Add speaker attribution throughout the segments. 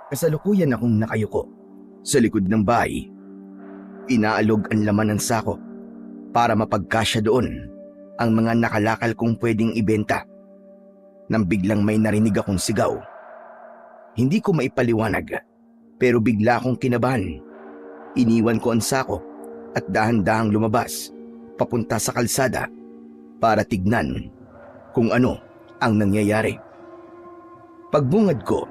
Speaker 1: Kasalukuyan akong nakayuko sa likod ng bahay. Inaalog ang laman ng sako para mapagkasya doon ang mga nakalakal kong pwedeng ibenta. Nang biglang may narinig akong sigaw. Hindi ko maipaliwanag, pero bigla akong kinabahan. Iniwan ko ang sako at dahan-dahang lumabas papunta sa kalsada para tignan kung ano ang nangyayari. Pagbungad ko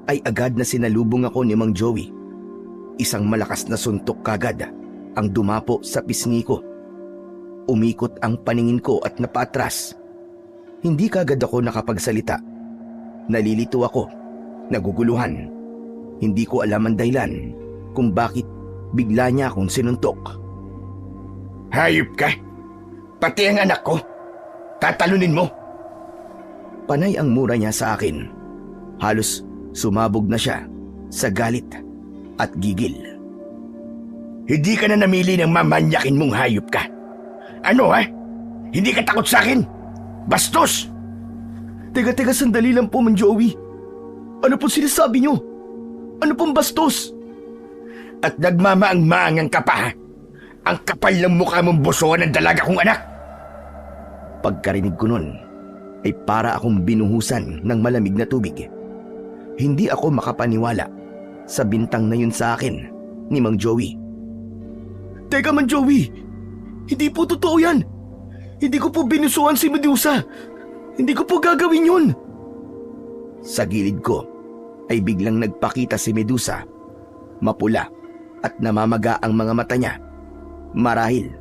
Speaker 1: ay agad na sinalubong ako ni Mang Joey. Isang malakas na suntok kagad ang dumapo sa pisngi ko. Umikot ang paningin ko at napaatras. Hindi kagad ako nakapagsalita. Nalilito ako, naguguluhan. Hindi ko alam ang dahilan kung bakit bigla niya akong sinuntok.
Speaker 2: Hayop ka! Pati ang anak ko! Tatalunin mo!
Speaker 1: Panay ang mura niya sa akin. Halos sumabog na siya sa galit at gigil.
Speaker 2: Hindi ka na namili ng mamanyakin mong hayop ka. Ano ha? Hindi ka takot sa akin? Bastos!
Speaker 1: Teka, sandali lang po, Mang Joey. Ano po sinasabi niyo? Ano pong bastos?
Speaker 2: At nagmamaang-maangang ka pa ha? Ang kapal ng mukha mong busuan ng dalaga kong anak!
Speaker 1: Pagkarinig ko nun, ay para akong binuhusan ng malamig na tubig. Hindi ako makapaniwala sa bintang na yun sa akin ni Mang Joey. Teka, Mang Joey! Hindi po totoo yan! Hindi ko po binusuan si Medusa! Hindi ko po gagawin yun! Sa gilid ko ay biglang nagpakita si Medusa. Mapula at namamaga ang mga mata niya. Marahil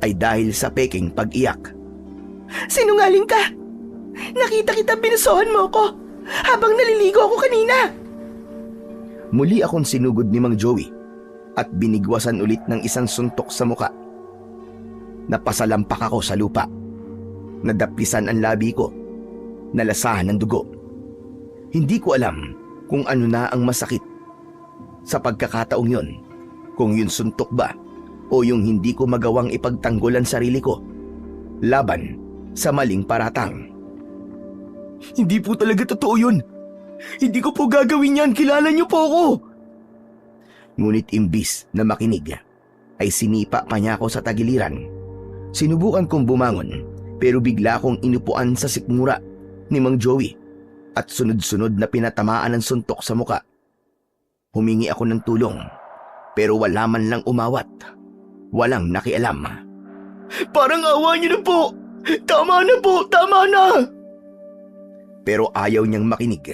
Speaker 1: ay dahil sa peking pag-iyak. Sinungaling ka! Nakita kita binusuhan mo ko habang naliligo ako kanina! Muli akong sinugod ni Mang Joey at binigwasan ulit ng isang suntok sa muka. Napasalampak ako sa lupa. Nadapisan ang labi ko. Nalasahan ng dugo. Hindi ko alam kung ano na ang masakit. Sa pagkakataong yun, kung yun suntok ba o yung hindi ko magawang ipagtanggol ang sarili ko laban sa maling paratang. Hindi po talaga totoo yun. Hindi ko po gagawin yan. Kilala niyo po ako. Ngunit imbis na makinig, ay sinipa pa niya ako sa tagiliran. Sinubukan kong bumangon pero bigla akong inupuan sa sikmura ni Mang Joey at sunod-sunod na pinatamaan ng suntok sa muka. Humingi ako ng tulong pero wala man lang umawat. Walang nakialam. Parang awa niyo na po! Tama na po! Tama na! Pero ayaw niyang makinig.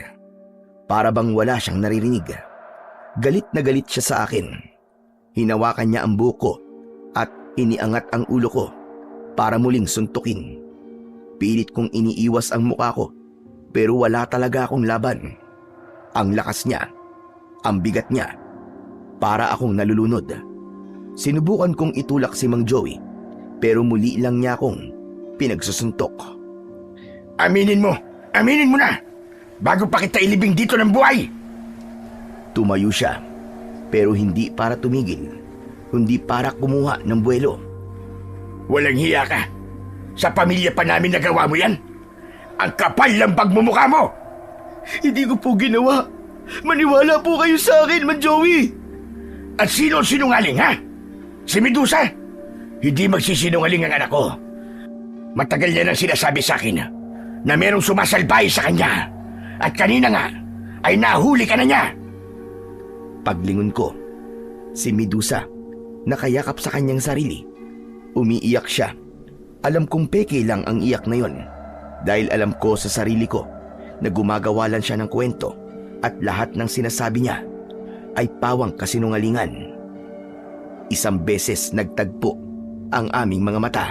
Speaker 1: Para bang wala siyang naririnig. Galit na galit siya sa akin. Hinawakan niya ang buko at iniangat ang ulo ko para muling suntukin. Pilit kong iniiwas ang mukha ko pero wala talaga akong laban. Ang lakas niya, ang bigat niya, para akong nalulunod. Sinubukan kong itulak si Mang Joey pero muli lang niya akong pinagsusuntok.
Speaker 2: Aminin mo na! Bago pa kita ilibing dito ng buhay!
Speaker 1: Tumayo siya pero hindi para tumigil, kundi para kumuha ng buwelo.
Speaker 2: Walang hiya ka! Sa pamilya pa namin nagawa mo yan? Ang kapal ng pagmumukha mo!
Speaker 1: Hindi ko po ginawa. Maniwala po kayo sa akin, Mang Joey!
Speaker 2: At sino ang sinungaling, ha? Si Medusa? Hindi magsisinungaling ang anak ko. Matagal niya nang sinasabi sa akin na merong sumasalbay sa kanya. At kanina nga ay nahuli ka na niya.
Speaker 1: Paglingon ko, si Medusa nakayakap sa kanyang sarili. Umiiyak siya. Alam kong peke lang ang iyak na yon dahil alam ko sa sarili ko na gumagawa lang siya ng kwento at lahat ng sinasabi niya ay pawang kasinungalingan. Isang beses nagtagpo ang aming mga mata.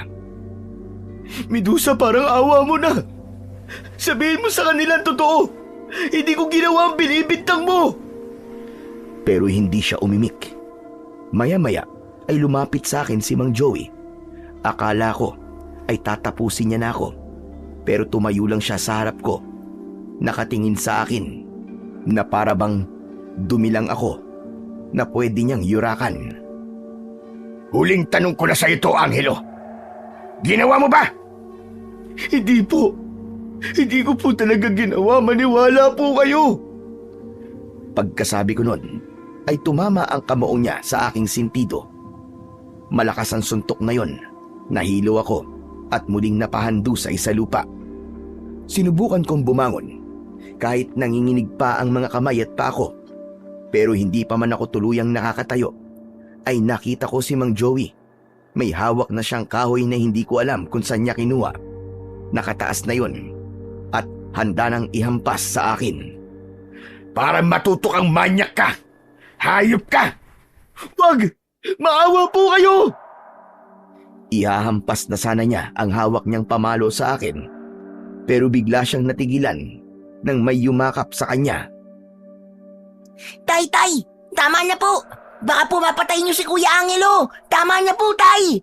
Speaker 1: Medusa, parang awa mo na. Sabihin mo sa kanila ang totoo. Hindi ko ginawa ang binibintang mo. Pero hindi siya umimik. Maya-maya ay lumapit sa akin si Mang Joey. Akala ko ay tatapusin niya na ako. Pero tumayo lang siya sa harap ko. Nakatingin sa akin na para bang dumilang ako na pwede niyang yurakan.
Speaker 2: Huling tanong ko na sa ito, Angelo. Ginawa mo ba?
Speaker 1: Hindi po. Hindi ko po talaga ginawa. Maniwala po kayo. Pagkasabi ko nun, ay tumama ang kamao niya sa aking sintido. Malakas ang suntok na yon, nahilo ako at muling napahandusay sa lupa. Sinubukan kong bumangon, kahit nanginginig pa ang mga kamay at paa ko. Pero hindi pa man ako tuluyang nakakatayo, ay nakita ko si Mang Joey. May hawak na siyang kahoy na hindi ko alam kung saan niya kinuha. Nakataas na yon at handa nang ihampas sa akin.
Speaker 2: Para matuto kang manyak ka! Hayop ka!
Speaker 1: Wag! Maawa po kayo! Ihahampas na sana niya ang hawak niyang pamalo sa akin, pero bigla siyang natigilan nang may yumakap sa kanya.
Speaker 3: Tay! Tama na po! Baka po mapatay niyo si Kuya Angelo! Tama na po, Tay!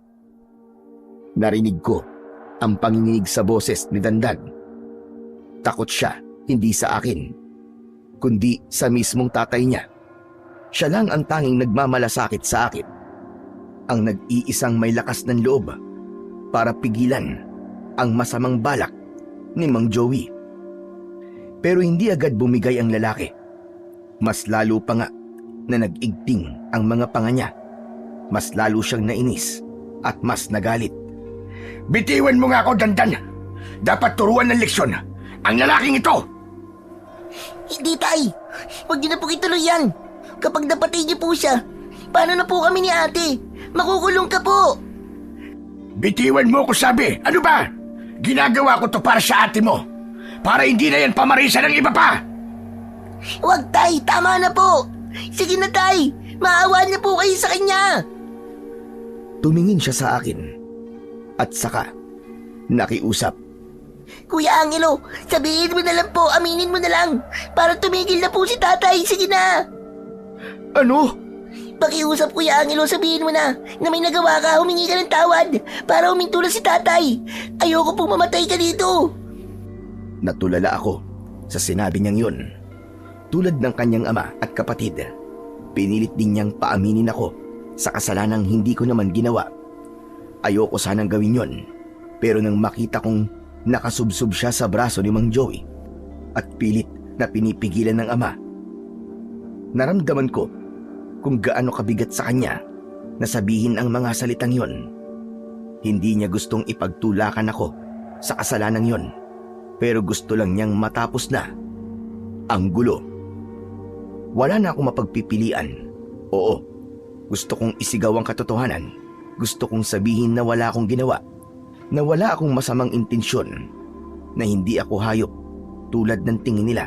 Speaker 1: Narinig ko ang panginginig sa boses ni Dandag. Takot siya, hindi sa akin, kundi sa mismong tatay niya. Siya lang ang tanging nagmamalasakit sa akin. Ang nag-iisang may lakas ng loob para pigilan ang masamang balak ni Mang Joey. Pero hindi agad bumigay ang lalaki. Mas lalo pa nga na nag-igting ang mga panga niya. Mas lalo siyang nainis at mas nagalit.
Speaker 2: Bitiwan mo nga ako, Dandan! Dapat turuan ng leksyon ang lalaking ito!
Speaker 3: Hindi, Tay! Huwag niyo na po ituloy yan! Kapag napatay niyo po siya, paano na po kami ni ate? Makukulong ka po!
Speaker 2: Bitiwan mo ko, sabi! Ano ba? Ginagawa ko to para sa ate mo! Para hindi na yan pamarisa ng iba pa!
Speaker 3: Huwag, Tay! Tama na po! Sige na, Tay! Maawa na po kayo sa kanya!
Speaker 1: Tumingin siya sa akin at saka nakiusap.
Speaker 3: Kuya Angelo, sabihin mo na lang po, aminin mo na lang, para tumigil na po si tatay. Sige na!
Speaker 1: Ano?
Speaker 3: Pakiusap, Kuya Angelo, sabihin mo na may nagawa ka, humingi ka ng tawad para huminto na si tatay. Ayoko pong mamatay ka dito.
Speaker 1: Natulala ako sa sinabi niyang yun. Tulad ng kanyang ama at kapatid, pinilit din niyang paaminin ako sa kasalanang hindi ko naman ginawa. Ayoko sanang gawin yon, pero nang makita kong nakasubsob siya sa braso ni Mang Joey at pilit na pinipigilan ng ama, naramdaman ko kung gaano kabigat sa kanya na sabihin ang mga salitang yon. Hindi niya gustong ipagtulakan ako sa kasalanang yon, pero gusto lang niyang matapos na ang gulo. Wala na akong mapagpipilian. Oo, gusto kong isigaw ang katotohanan. Gusto kong sabihin na wala akong ginawa, na wala akong masamang intensyon, na hindi ako hayop tulad ng tingin nila.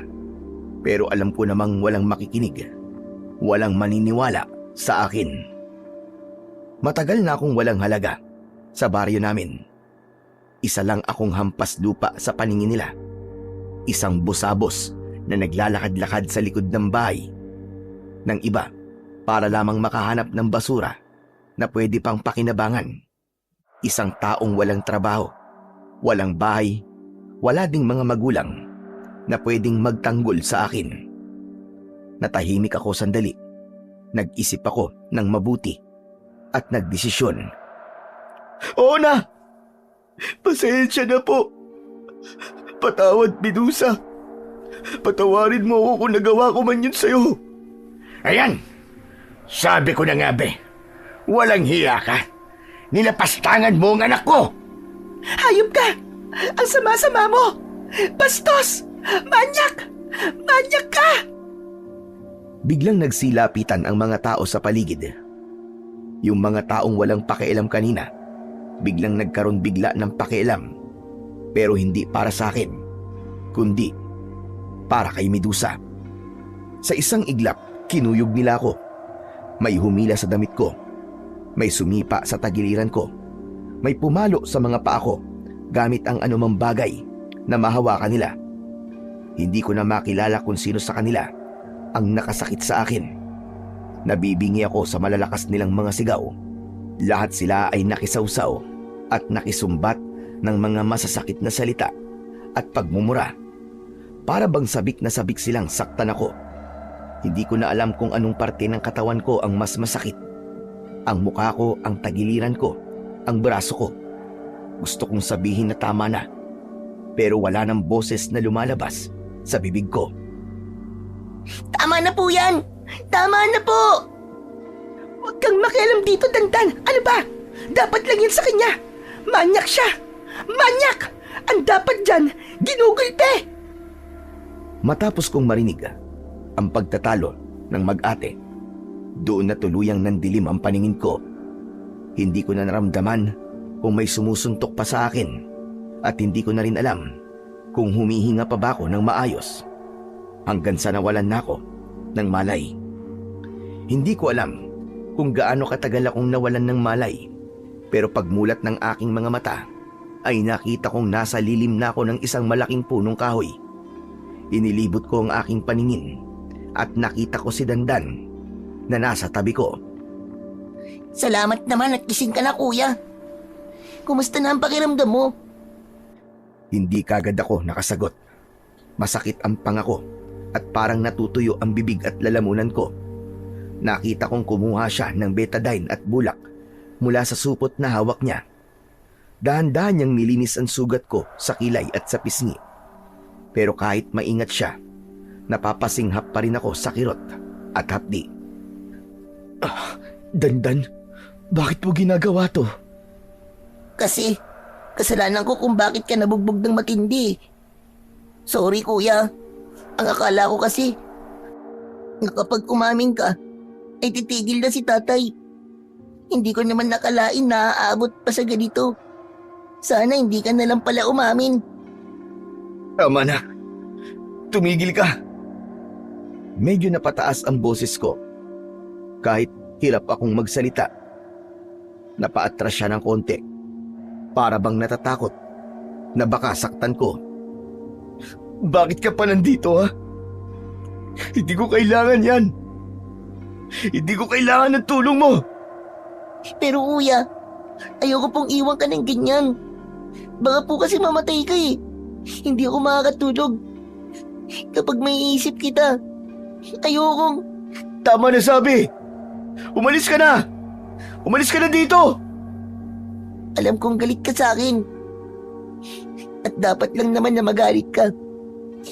Speaker 1: Pero alam ko namang walang makikinig, walang maniniwala sa akin. Matagal na akong walang halaga sa baryo namin. Isa lang akong hampas lupa sa paningin nila. Isang busabos na naglalakad-lakad sa likod ng bahay ng iba para lamang makahanap ng basura na pwede pang pakinabangan. Isang taong walang trabaho, walang bahay, wala ding mga magulang na pwedeng magtanggol sa akin. Natahimik ako sandali. Nag-isip ako ng mabuti at nagdesisyon. Oo na! Pasensya na po. Patawad, Medusa. Patawarin mo ako kung nagawa ko man yun sa'yo.
Speaker 2: Ayan! Sabi ko na nga, be. Walang hiya ka. Nilapastangan mo ang anak ko.
Speaker 3: Hayop ka! Ang sama-sama mo! Bastos! Manyak! Manyak ka!
Speaker 1: Biglang nagsilapitan ang mga tao sa paligid. Yung mga taong walang pakialam kanina, biglang nagkaroon bigla ng pakialam. Pero hindi para sa akin, kundi para kay Medusa. Sa isang iglap, kinuyog nila ako. May humila sa damit ko. May sumipa sa tagiliran ko. May pumalo sa mga paa ko gamit ang anumang bagay na mahawakan nila. Hindi ko na makilala kung sino sa kanila ang nakasakit sa akin. Nabibingi ako sa malalakas nilang mga sigaw. Lahat sila ay nakisawsaw at nakisumbat ng mga masasakit na salita at pagmumura. Para bang sabik na sabik silang saktan ako. Hindi ko na alam kung anong parte ng katawan ko ang mas masakit. Ang mukha ko, ang tagiliran ko, ang braso ko. Gusto kong sabihin na tama na, pero wala nang boses na lumalabas sa bibig ko.
Speaker 3: Tama na po yan! Tama na po! Huwag kang makialam dito, Dandan. Ano ba? Dapat lang yan sa kanya. Manyak siya! Manyak! Ang dapat dyan, ginugulpe!
Speaker 1: Matapos kong marinig ang pagtatalo ng mag-ate, doon na tuluyang nandilim ang paningin ko. Hindi ko na naramdaman kung may sumusuntok pa sa akin at hindi ko na rin alam kung humihinga pa ba ako ng maayos hanggang sa nawalan na ako ng malay. Hindi ko alam kung gaano katagal akong nawalan ng malay, pero pagmulat ng aking mga mata ay nakita kong nasa lilim na ako ng isang malaking punong kahoy. Inilibot ko ang aking paningin at nakita ko si Dandan na nasa tabi ko.
Speaker 3: Salamat naman at gising ka na, kuya. Kumusta na ang pakiramdam mo?
Speaker 1: Hindi kagad ako nakasagot. Masakit ang pangako at parang natutuyo ang bibig at lalamunan ko. Nakita kong kumuha siya ng betadine at bulak mula sa supot na hawak niya. Dahan-dahan niyang nilinis ang sugat ko sa kilay at sa pisngi. Pero kahit maingat siya, napapasinghap pa rin ako sa kirot at hapdi. Dandan, bakit mo ginagawa to?
Speaker 3: Kasi, kasalanan ko kung bakit ka nabugbog ng matindi. Sorry, kuya. Ang akala ko kasi, na kapag umamin ka, ay titigil na si tatay. Hindi ko naman nakalain na aabot pa sa ganito. Sana hindi ka na lang pala umamin.
Speaker 1: Tama na. Tumigil ka. Medyo napataas ang boses ko. Kahit hirap akong magsalita. Napaatras siya ng konti. Para bang natatakot na baka saktan ko. Bakit ka pa nandito, ha? Hindi ko kailangan yan. Hindi ko kailangan ng tulong mo.
Speaker 3: Pero kuya, ayoko pong iwan ka ng ganyan. Baka po kasi mamatay ka eh. Hindi ako makakatulog. Kapag may isip kita, ayokong...
Speaker 1: Tama na sabi. Umalis ka na. Umalis ka na dito.
Speaker 3: Alam kong galit ka sa akin. At dapat lang naman na magalit ka.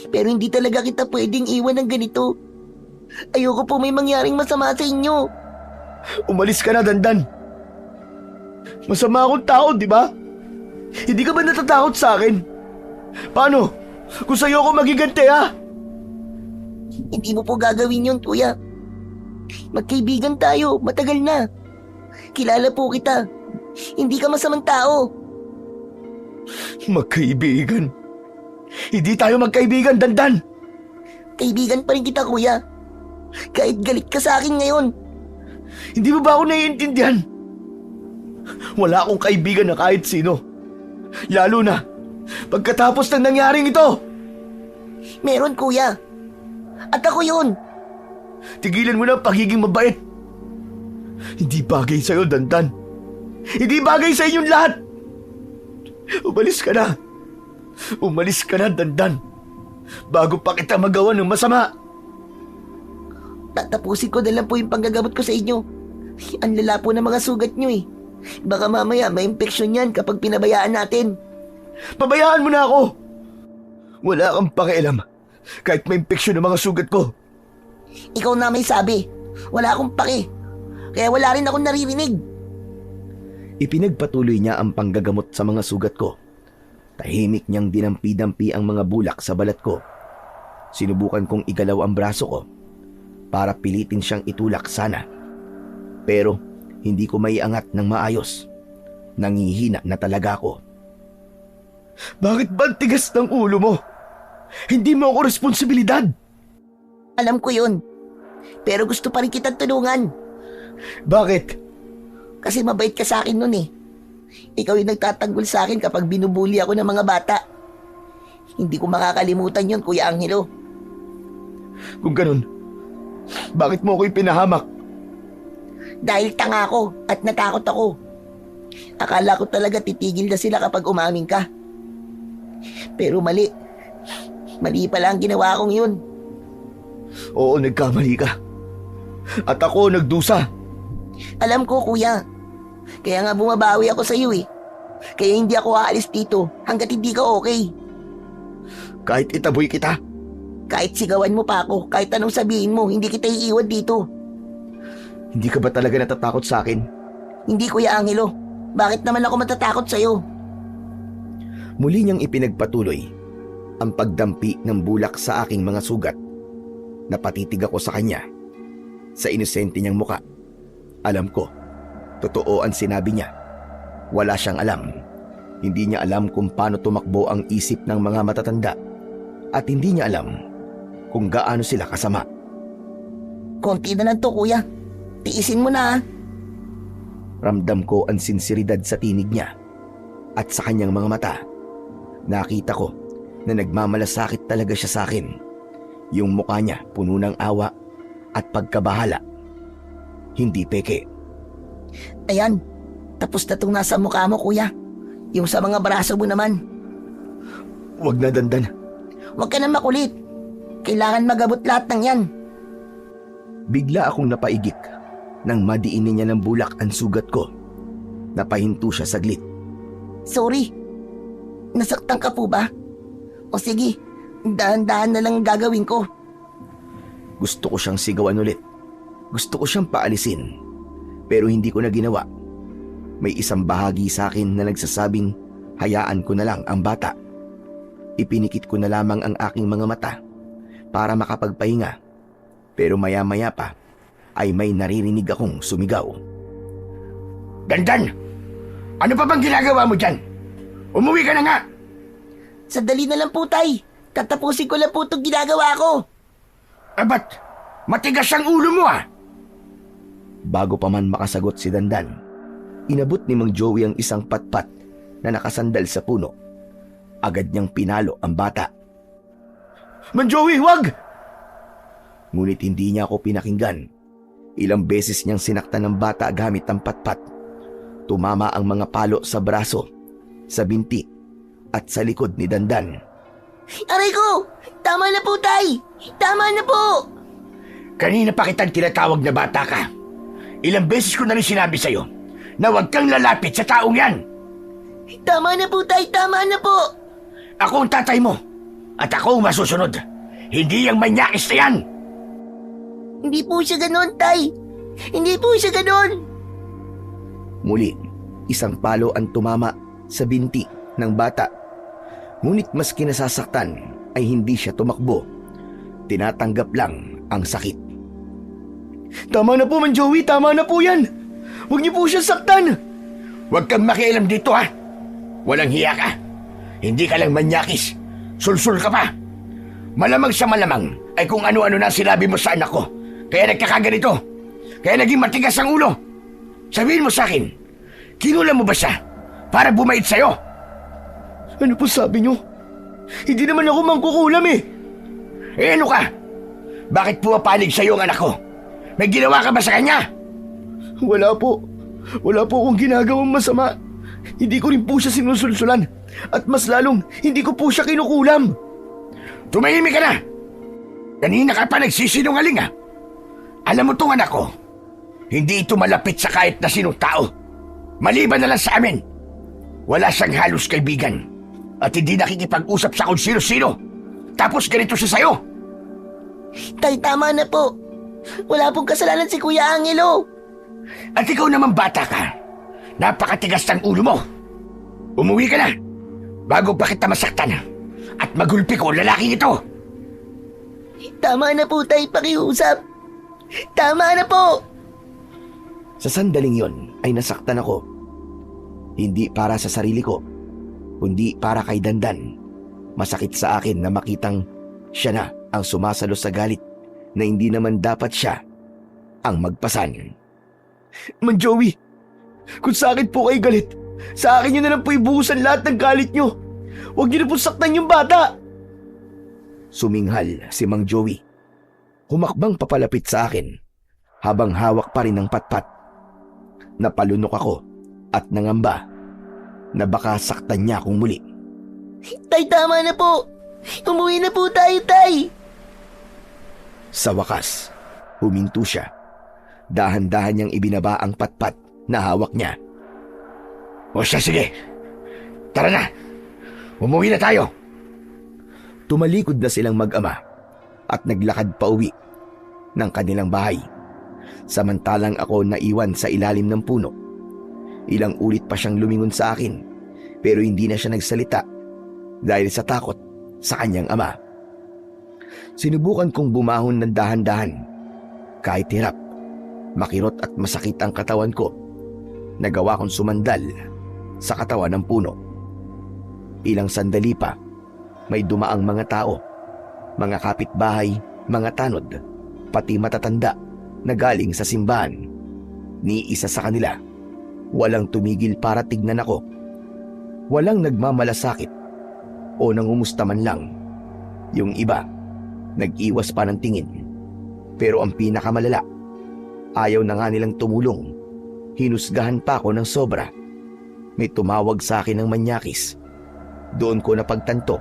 Speaker 3: Pero hindi talaga kita pwedeng iwan ng ganito. Ayoko po may mangyaring masama sa inyo.
Speaker 1: Umalis ka na, Dandan. Masama akong tao, di ba? Hindi ka ba natatakot sa akin? Paano? Kung sa'yo ako magiganti, ha?
Speaker 3: Hindi mo po gagawin yun, kuya. Magkaibigan tayo, matagal na. Kilala po kita. Hindi ka masamang tao.
Speaker 1: Magkaibigan? Hindi tayo magkaibigan, Dandan.
Speaker 3: Kaibigan pa rin kita, kuya. Kahit galit ka sa akin ngayon.
Speaker 1: Hindi mo ba ako naiintindihan? Wala akong kaibigan na kahit sino. Lalo na pagkatapos ng nangyaring ito.
Speaker 3: Meron, kuya. At ako yun.
Speaker 1: Tigilan mo na ang pagiging mabait. Hindi bagay sa'yo, Dandan. Hindi bagay sa inyong lahat. Umalis ka na. Umalis ka na, Dandan. Bago pa kita magawa ng masama.
Speaker 3: Tatapusin ko na lang po yung panggagamot ko sa inyo. Ang lala po ng mga sugat nyo eh. Baka mamaya may infeksyon yan kapag pinabayaan natin.
Speaker 1: Pabayaan mo na ako. Wala kang pakialam. Kahit may infeksyon ng mga sugat ko.
Speaker 3: Ikaw na may sabi. Wala akong paki. Kaya wala rin akong naririnig.
Speaker 1: Ipinagpatuloy niya ang panggagamot sa mga sugat ko. Tahimik niyang dinampi-dampi ang mga bulak sa balat ko. Sinubukan kong igalaw ang braso ko para pilitin siyang itulak sana. Pero hindi ko maiangat ng maayos. Nangihina na talaga ako. Bakit ba ang tigas ng ulo mo? Hindi mo ako responsibilidad.
Speaker 3: Alam ko yun. Pero gusto pa rin kitang tulungan.
Speaker 1: Bakit?
Speaker 3: Kasi mabait ka sa akin nun eh. Ikaw yung nagtatanggol sa akin kapag binubuli ako ng mga bata. Hindi ko makakalimutan yun, Kuya Angelo.
Speaker 1: Kung ganun, bakit mo ako ipinahamak?
Speaker 3: Dahil tanga ako at natakot ako. Akala ko talaga titigil na sila kapag umamin ka. Pero mali. Mali pala ang ginawa kong yun.
Speaker 1: Oo, nagkamali ka. At ako nagdusa.
Speaker 3: Alam ko, kuya. Kaya nga bumabawi ako sa iyo eh. Kaya hindi ako aalis dito hanggat hindi ka okay.
Speaker 1: Kahit itaboy kita,
Speaker 3: Kahit sigawan mo pa ako, kahit anong sabihin mo, hindi kita iiwan dito.
Speaker 1: Hindi ka ba talaga natatakot sa akin?
Speaker 3: Hindi, Kuya Angelo. Bakit naman ako matatakot sa'yo?
Speaker 1: Muli niyang ipinagpatuloy ang pagdampi ng bulak sa aking mga sugat. Napatitig ako sa kanya. Sa inosente niyang muka. Alam ko, totoo ang sinabi niya. Wala siyang alam. Hindi niya alam kung paano tumakbo ang isip ng mga matatanda. At hindi niya alam kung gaano sila kasama.
Speaker 3: Konti na lang to, Kuya. Tiisin mo na, ha?
Speaker 1: Ramdam ko ang sinseridad sa tinig niya. At sa kanyang mga mata, nakita ko na nagmamalasakit talaga siya sa akin. Yung mukha niya puno ng awa at pagkabahala. Hindi peke.
Speaker 3: Ayan, tapos na itong nasa mukha mo, Kuya. Yung sa mga braso mo naman.
Speaker 1: Huwag na, Dandan.
Speaker 3: Huwag ka na makulit. Kailangan magabot lahat ng yan.
Speaker 1: Bigla akong napaigik nang madiinin niya ng bulak ang sugat ko. Napahinto siya saglit.
Speaker 3: Sorry. Nasaktan ka po ba? O sige, dahan-dahan na lang ang gagawin ko.
Speaker 1: Gusto ko siyang sigawan ulit. Gusto ko siyang paalisin. Pero hindi ko na ginawa. May isang bahagi sa akin na nagsasabing hayaan ko na lang ang bata. Ipinikit ko na lamang ang aking mga mata para makapagpahinga. Pero maya-maya pa ay may naririnig akong sumigaw.
Speaker 2: Dandan! Ano pa bang ginagawa mo dyan? Umuwi ka na nga!
Speaker 3: Sandali na lang po, Tay. Tatapusin ko lang po itong ginagawa ko.
Speaker 2: Ba't matigas ang ulo mo ah?
Speaker 1: Bago pa man makasagot si Dandan, inabot ni Mang Joey ang isang patpat na nakasandal sa puno. Agad niyang pinalo ang bata. Mang Joey, wag! Ngunit hindi niya ako pinakinggan. Ilang beses niyang sinaktan ng bata gamit ang patpat. Tumama ang mga palo sa braso, sa binti, at sa likod ni Dandan.
Speaker 3: Aray ko! Tama na po, Tay! Tama na po!
Speaker 2: Kanina pa kitang tinatawag na bata ka. Ilang beses ko na rin sinabi sa'yo na huwag kang lalapit sa taong yan.
Speaker 3: Tama na po, Tay! Tama na po!
Speaker 2: Ako ang tatay mo at ako ang masusunod. Hindi ang manyakis na yan.
Speaker 3: Hindi po siya ganon, Tay! Hindi po siya ganon!
Speaker 1: Muli, isang palo ang tumama sa binti ng bata. Ngunit mas kinasasaktan ay hindi siya tumakbo. Tinatanggap lang ang sakit. Tama na po, Man Joey. Tama na po yan. Huwag niyo po siya saktan.
Speaker 2: Huwag kang makialam dito ha. Walang hiya ka. Hindi ka lang manyakis. Sulsul ka pa. Malamang sa malamang ay kung ano-ano na sinabi mo sa anak ko. Kaya nagkakaganito. Kaya naging matigas ang ulo. Sabihin mo sa akin, kinulam mo ba siya para bumait sa'yo?
Speaker 1: Ano po sabi niyo? Hindi naman ako mangkukulam eh.
Speaker 2: Eh ano ka? Bakit pumapalig sa'yo ang anak ko? May ginawa ka ba sa kanya?
Speaker 1: Wala po. Wala po akong ginagawang masama. Hindi ko rin po siya sinusulsulan. At mas lalong, hindi ko po siya kinukulam.
Speaker 2: Tumahimik ka na! Kanina ka pa nagsisinungaling ha? Alam mo tong anak ko, hindi ito malapit sa kahit na sinong tao. Maliban na lang sa amin. Wala siyang halos kaibigan. At hindi nakikipag-usap sa kung sino-sino. Tapos ganito siya sa'yo.
Speaker 3: Tay, tama na po. Wala pong kasalanan si Kuya Angelo.
Speaker 2: At ikaw naman bata ka. Napakatigas ng ulo mo. Umuwi ka na. Bago pa kita masaktan. At magulpi ko lalaking ito.
Speaker 3: Tama na po, Tay. Pakiusap. Tama na po.
Speaker 1: Sa sandaling yon ay nasaktan ako. Hindi para sa sarili ko, kundi para kay Dandan. Masakit sa akin na makitang siya na ang sumasalo sa galit na hindi naman dapat siya ang magpasan. Man Joey, kung sa akin po kayo galit, sa akin nyo na lang po ibuhusan lahat ng galit nyo. Huwag nyo na po saktan yung bata. Suminghal si Mang Joey. Humakbang papalapit sa akin habang hawak pa rin ng patpat. Napalunok ako at nangamba na baka saktan niya akong muli.
Speaker 3: Tay, tama na po. Umuwi na po tayo, Tay.
Speaker 1: Sa wakas, huminto siya. Dahan-dahan niyang ibinaba ang patpat na hawak niya.
Speaker 2: O siya, sige. Tara na. Umuwi na tayo.
Speaker 1: Tumalikod na silang mag-ama at naglakad pa uwi ng kanilang bahay. Samantalang ako naiwan sa ilalim ng puno. Ilang ulit pa siyang lumingon sa akin pero hindi na siya nagsalita dahil sa takot sa kanyang ama. Sinubukan kong bumahon ng dahan-dahan. Kahit hirap, makirot at masakit ang katawan ko, nagawa kong sumandal sa katawan ng puno. Ilang sandali pa, may dumaang mga tao, mga kapitbahay, mga tanod, pati matatanda na galing sa simbahan. Ni isa sa kanila, walang tumigil para tignan ako. Walang nagmamalasakit o nangumusta man lang. Yung iba, nag-iwas pa ng tingin. Pero ang pinakamalala, ayaw na nga nilang tumulong. Hinusgahan pa ako ng sobra. May tumawag sa akin ng manyakis. Doon ko napagtanto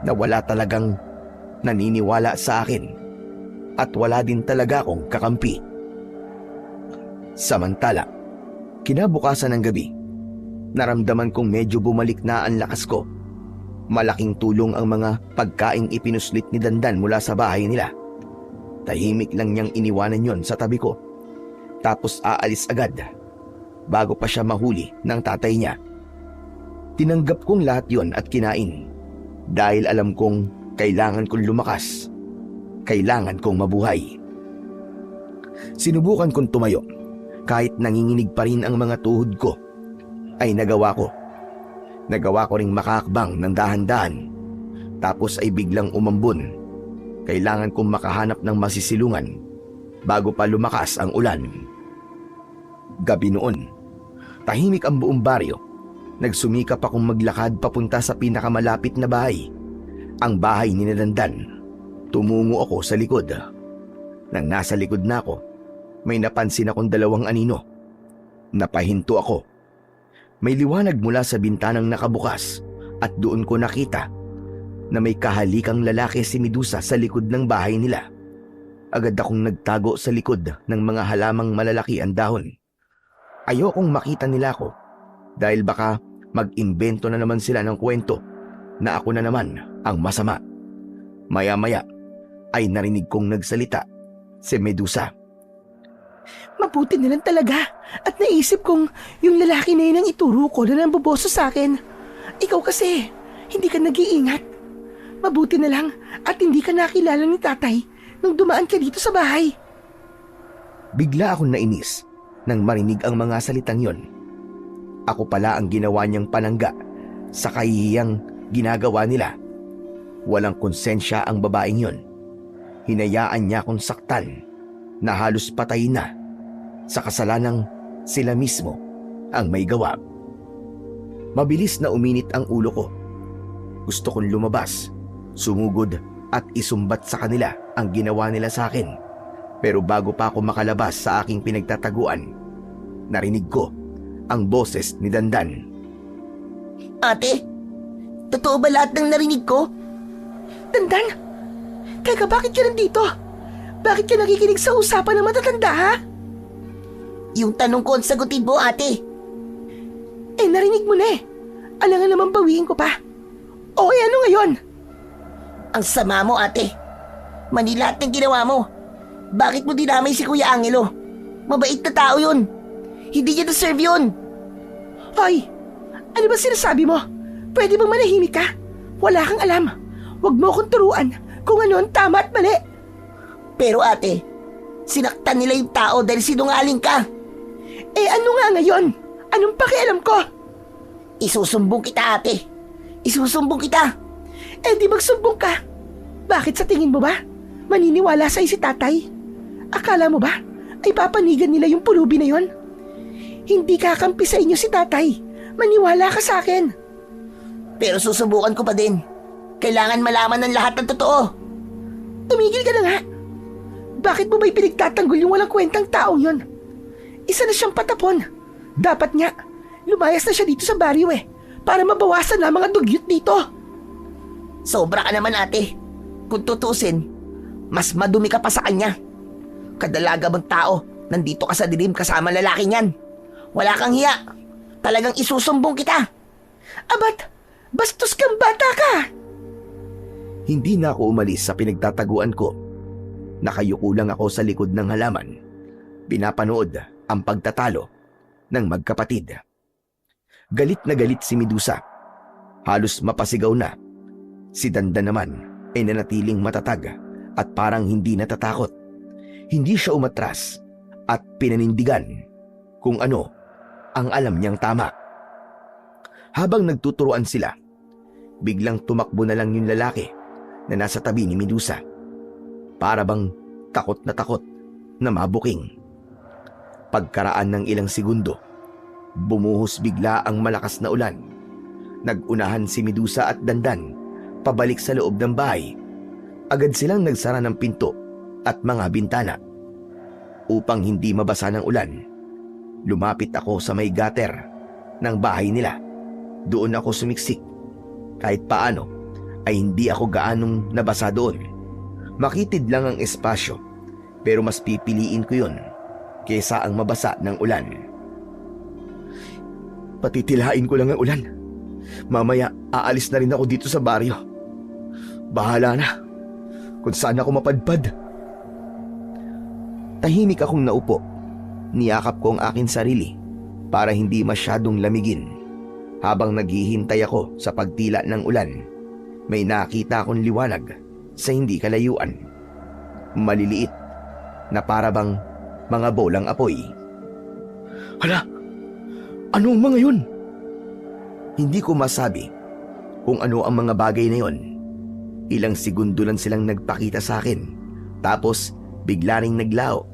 Speaker 1: na wala talagang naniniwala sa akin at wala din talaga akong kakampi. Samantala, kinabukasan ng gabi, naramdaman kong medyo bumalik na ang lakas ko. Malaking tulong ang mga pagkaing ipinuslit ni Dandan mula sa bahay nila. Tahimik lang niyang iniwanan yon sa tabi ko. Tapos aalis agad bago pa siya mahuli ng tatay niya. Tinanggap kong lahat yon at kinain dahil alam kong kailangan kong lumakas. Kailangan kong mabuhay. Sinubukan kong tumayo. Kahit nanginginig pa rin ang mga tuhod ko, ay nagawa ko. Nagawa ko ring makakbang ng dahan-dahan. Tapos ay biglang umambon. Kailangan kong makahanap ng masisilungan bago pa lumakas ang ulan. Gabi noon, tahimik ang buong baryo. Nagsumikap akong maglakad papunta sa pinakamalapit na bahay, ang bahay ni Dandan. Tumungo ako sa likod. Nang nasa likod na ako, may napansin akong dalawang anino. Napahinto ako. May liwanag mula sa bintanang nakabukas at doon ko nakita na may kahalikang lalaki si Medusa sa likod ng bahay nila. Agad akong nagtago sa likod ng mga halamang malalaki ang dahon. Ayokong makita nila ako dahil baka mag-imbento na naman sila ng kwento na ako na naman ang masama. Maya-maya ay narinig kong nagsalita si Medusa.
Speaker 4: Mabuti na lang talaga at naisip kong yung lalaki na yun ang ituro ko na namboboso sa akin. Ikaw kasi, hindi ka nag-iingat. Mabuti na lang at hindi ka nakilala ni tatay nung dumaan ka dito sa bahay.
Speaker 1: Bigla akong nainis nang marinig ang mga salitang yon. Ako pala ang ginawa niyang panangga sa kahihiyang ginagawa nila. Walang konsensya ang babaeng yon. Hinayaan niya akong saktan na halos patay na sa kasalanang sila mismo ang may gawa. Mabilis na uminit ang ulo ko. Gusto kong lumabas, sumugod at isumbat sa kanila ang ginawa nila sa akin. Pero bago pa ako makalabas sa aking pinagtataguan, narinig ko ang boses ni Dandan.
Speaker 3: Ate, totoo ba lahat ng narinig ko?
Speaker 4: Dandan, teka, bakit ka nandito? Bakit ka nakikinig sa usapan ng matatanda, ha?
Speaker 3: Yung tanong ko ang sagutin mo, ate.
Speaker 4: Eh, narinig mo na eh. Alangan naman bawiin ko pa. O, ano ngayon?
Speaker 3: Ang sama mo, ate. Mali lahat ng ginawa mo. Bakit mo dinamay si Kuya Angelo? Mabait na tao yun. Hindi niya deserve yun.
Speaker 4: Hoy, ano ba sinasabi mo? Pwede bang manahimik ka? Wala kang alam. Huwag mo akong turuan kung ano ang tama at mali.
Speaker 3: Pero ate, sinaktan nila yung tao dahil sinungaling ka.
Speaker 4: Eh ano nga ngayon? Anong pakialam ko?
Speaker 3: Isusumbong kita, ate. Isusumbong kita.
Speaker 4: Eh di magsumbong ka. Bakit sa tingin mo ba? Maniniwala sa'yo si tatay? Akala mo ba ay papanigan nila yung pulubi na yon? Hindi kakampi sa inyo si tatay. Maniwala ka sa akin.
Speaker 3: Pero susubukan ko pa din. Kailangan malaman ng lahat ng totoo.
Speaker 4: Tumigil ka na nga. Bakit mo ba'y pinagtatanggol yung walang kwentang taong yon? Isa na siyang patapon. Dapat nga, lumayas na siya dito sa baryo para mabawasan na mga dugyot dito.
Speaker 3: Sobra ka naman, ate. Kung tutusin, mas madumi ka pa sa kanya. Kadalaga bang tao, nandito ka sa dilim kasama lalaking yan. Wala kang hiya. Talagang isusumbong kita.
Speaker 4: Abat, bastos kang bata ka.
Speaker 1: Hindi na ako umalis sa pinagtataguan ko. Nakayuko lang ako sa likod ng halaman. Pinapanood ang pagtatalo ng magkapatid. Galit na galit si Medusa. Halos mapasigaw na. Si Dandan naman ay nanatiling matatag at parang hindi natatakot. Hindi siya umatras at pinanindigan kung ano ang alam niyang tama. Habang nagtuturuan sila, biglang tumakbo na lang yung lalaki na nasa tabi ni Medusa. Para bang takot na mabuking. Pagkaraan ng ilang segundo, bumuhos bigla ang malakas na ulan. Nagunahan si Medusa at Dandan pabalik sa loob ng bahay. Agad silang nagsara ng pinto at mga bintana. Upang hindi mabasa ng ulan, lumapit ako sa may gutter ng bahay nila. Doon ako sumiksik. Kahit paano ay hindi ako gaanong nabasa doon. Makitid lang ang espasyo, pero mas pipiliin ko yun kesa ang mabasa ng ulan. Patitilain ko lang ang ulan. Mamaya aalis na rin ako dito sa baryo. Bahala na kung saan ako mapadpad. Tahimik akong naupo. Niyakap ko ang aking sarili para hindi masyadong lamigin. Habang naghihintay ako sa pagtila ng ulan, may nakita akong liwanag sa hindi kalayuan. Maliliit na parabang mga bolang apoy. Hala, ano ang mga yun? Hindi ko masabi kung ano ang mga bagay na yon. Ilang segundo lang silang nagpakita sa akin, tapos bigla ring naglaho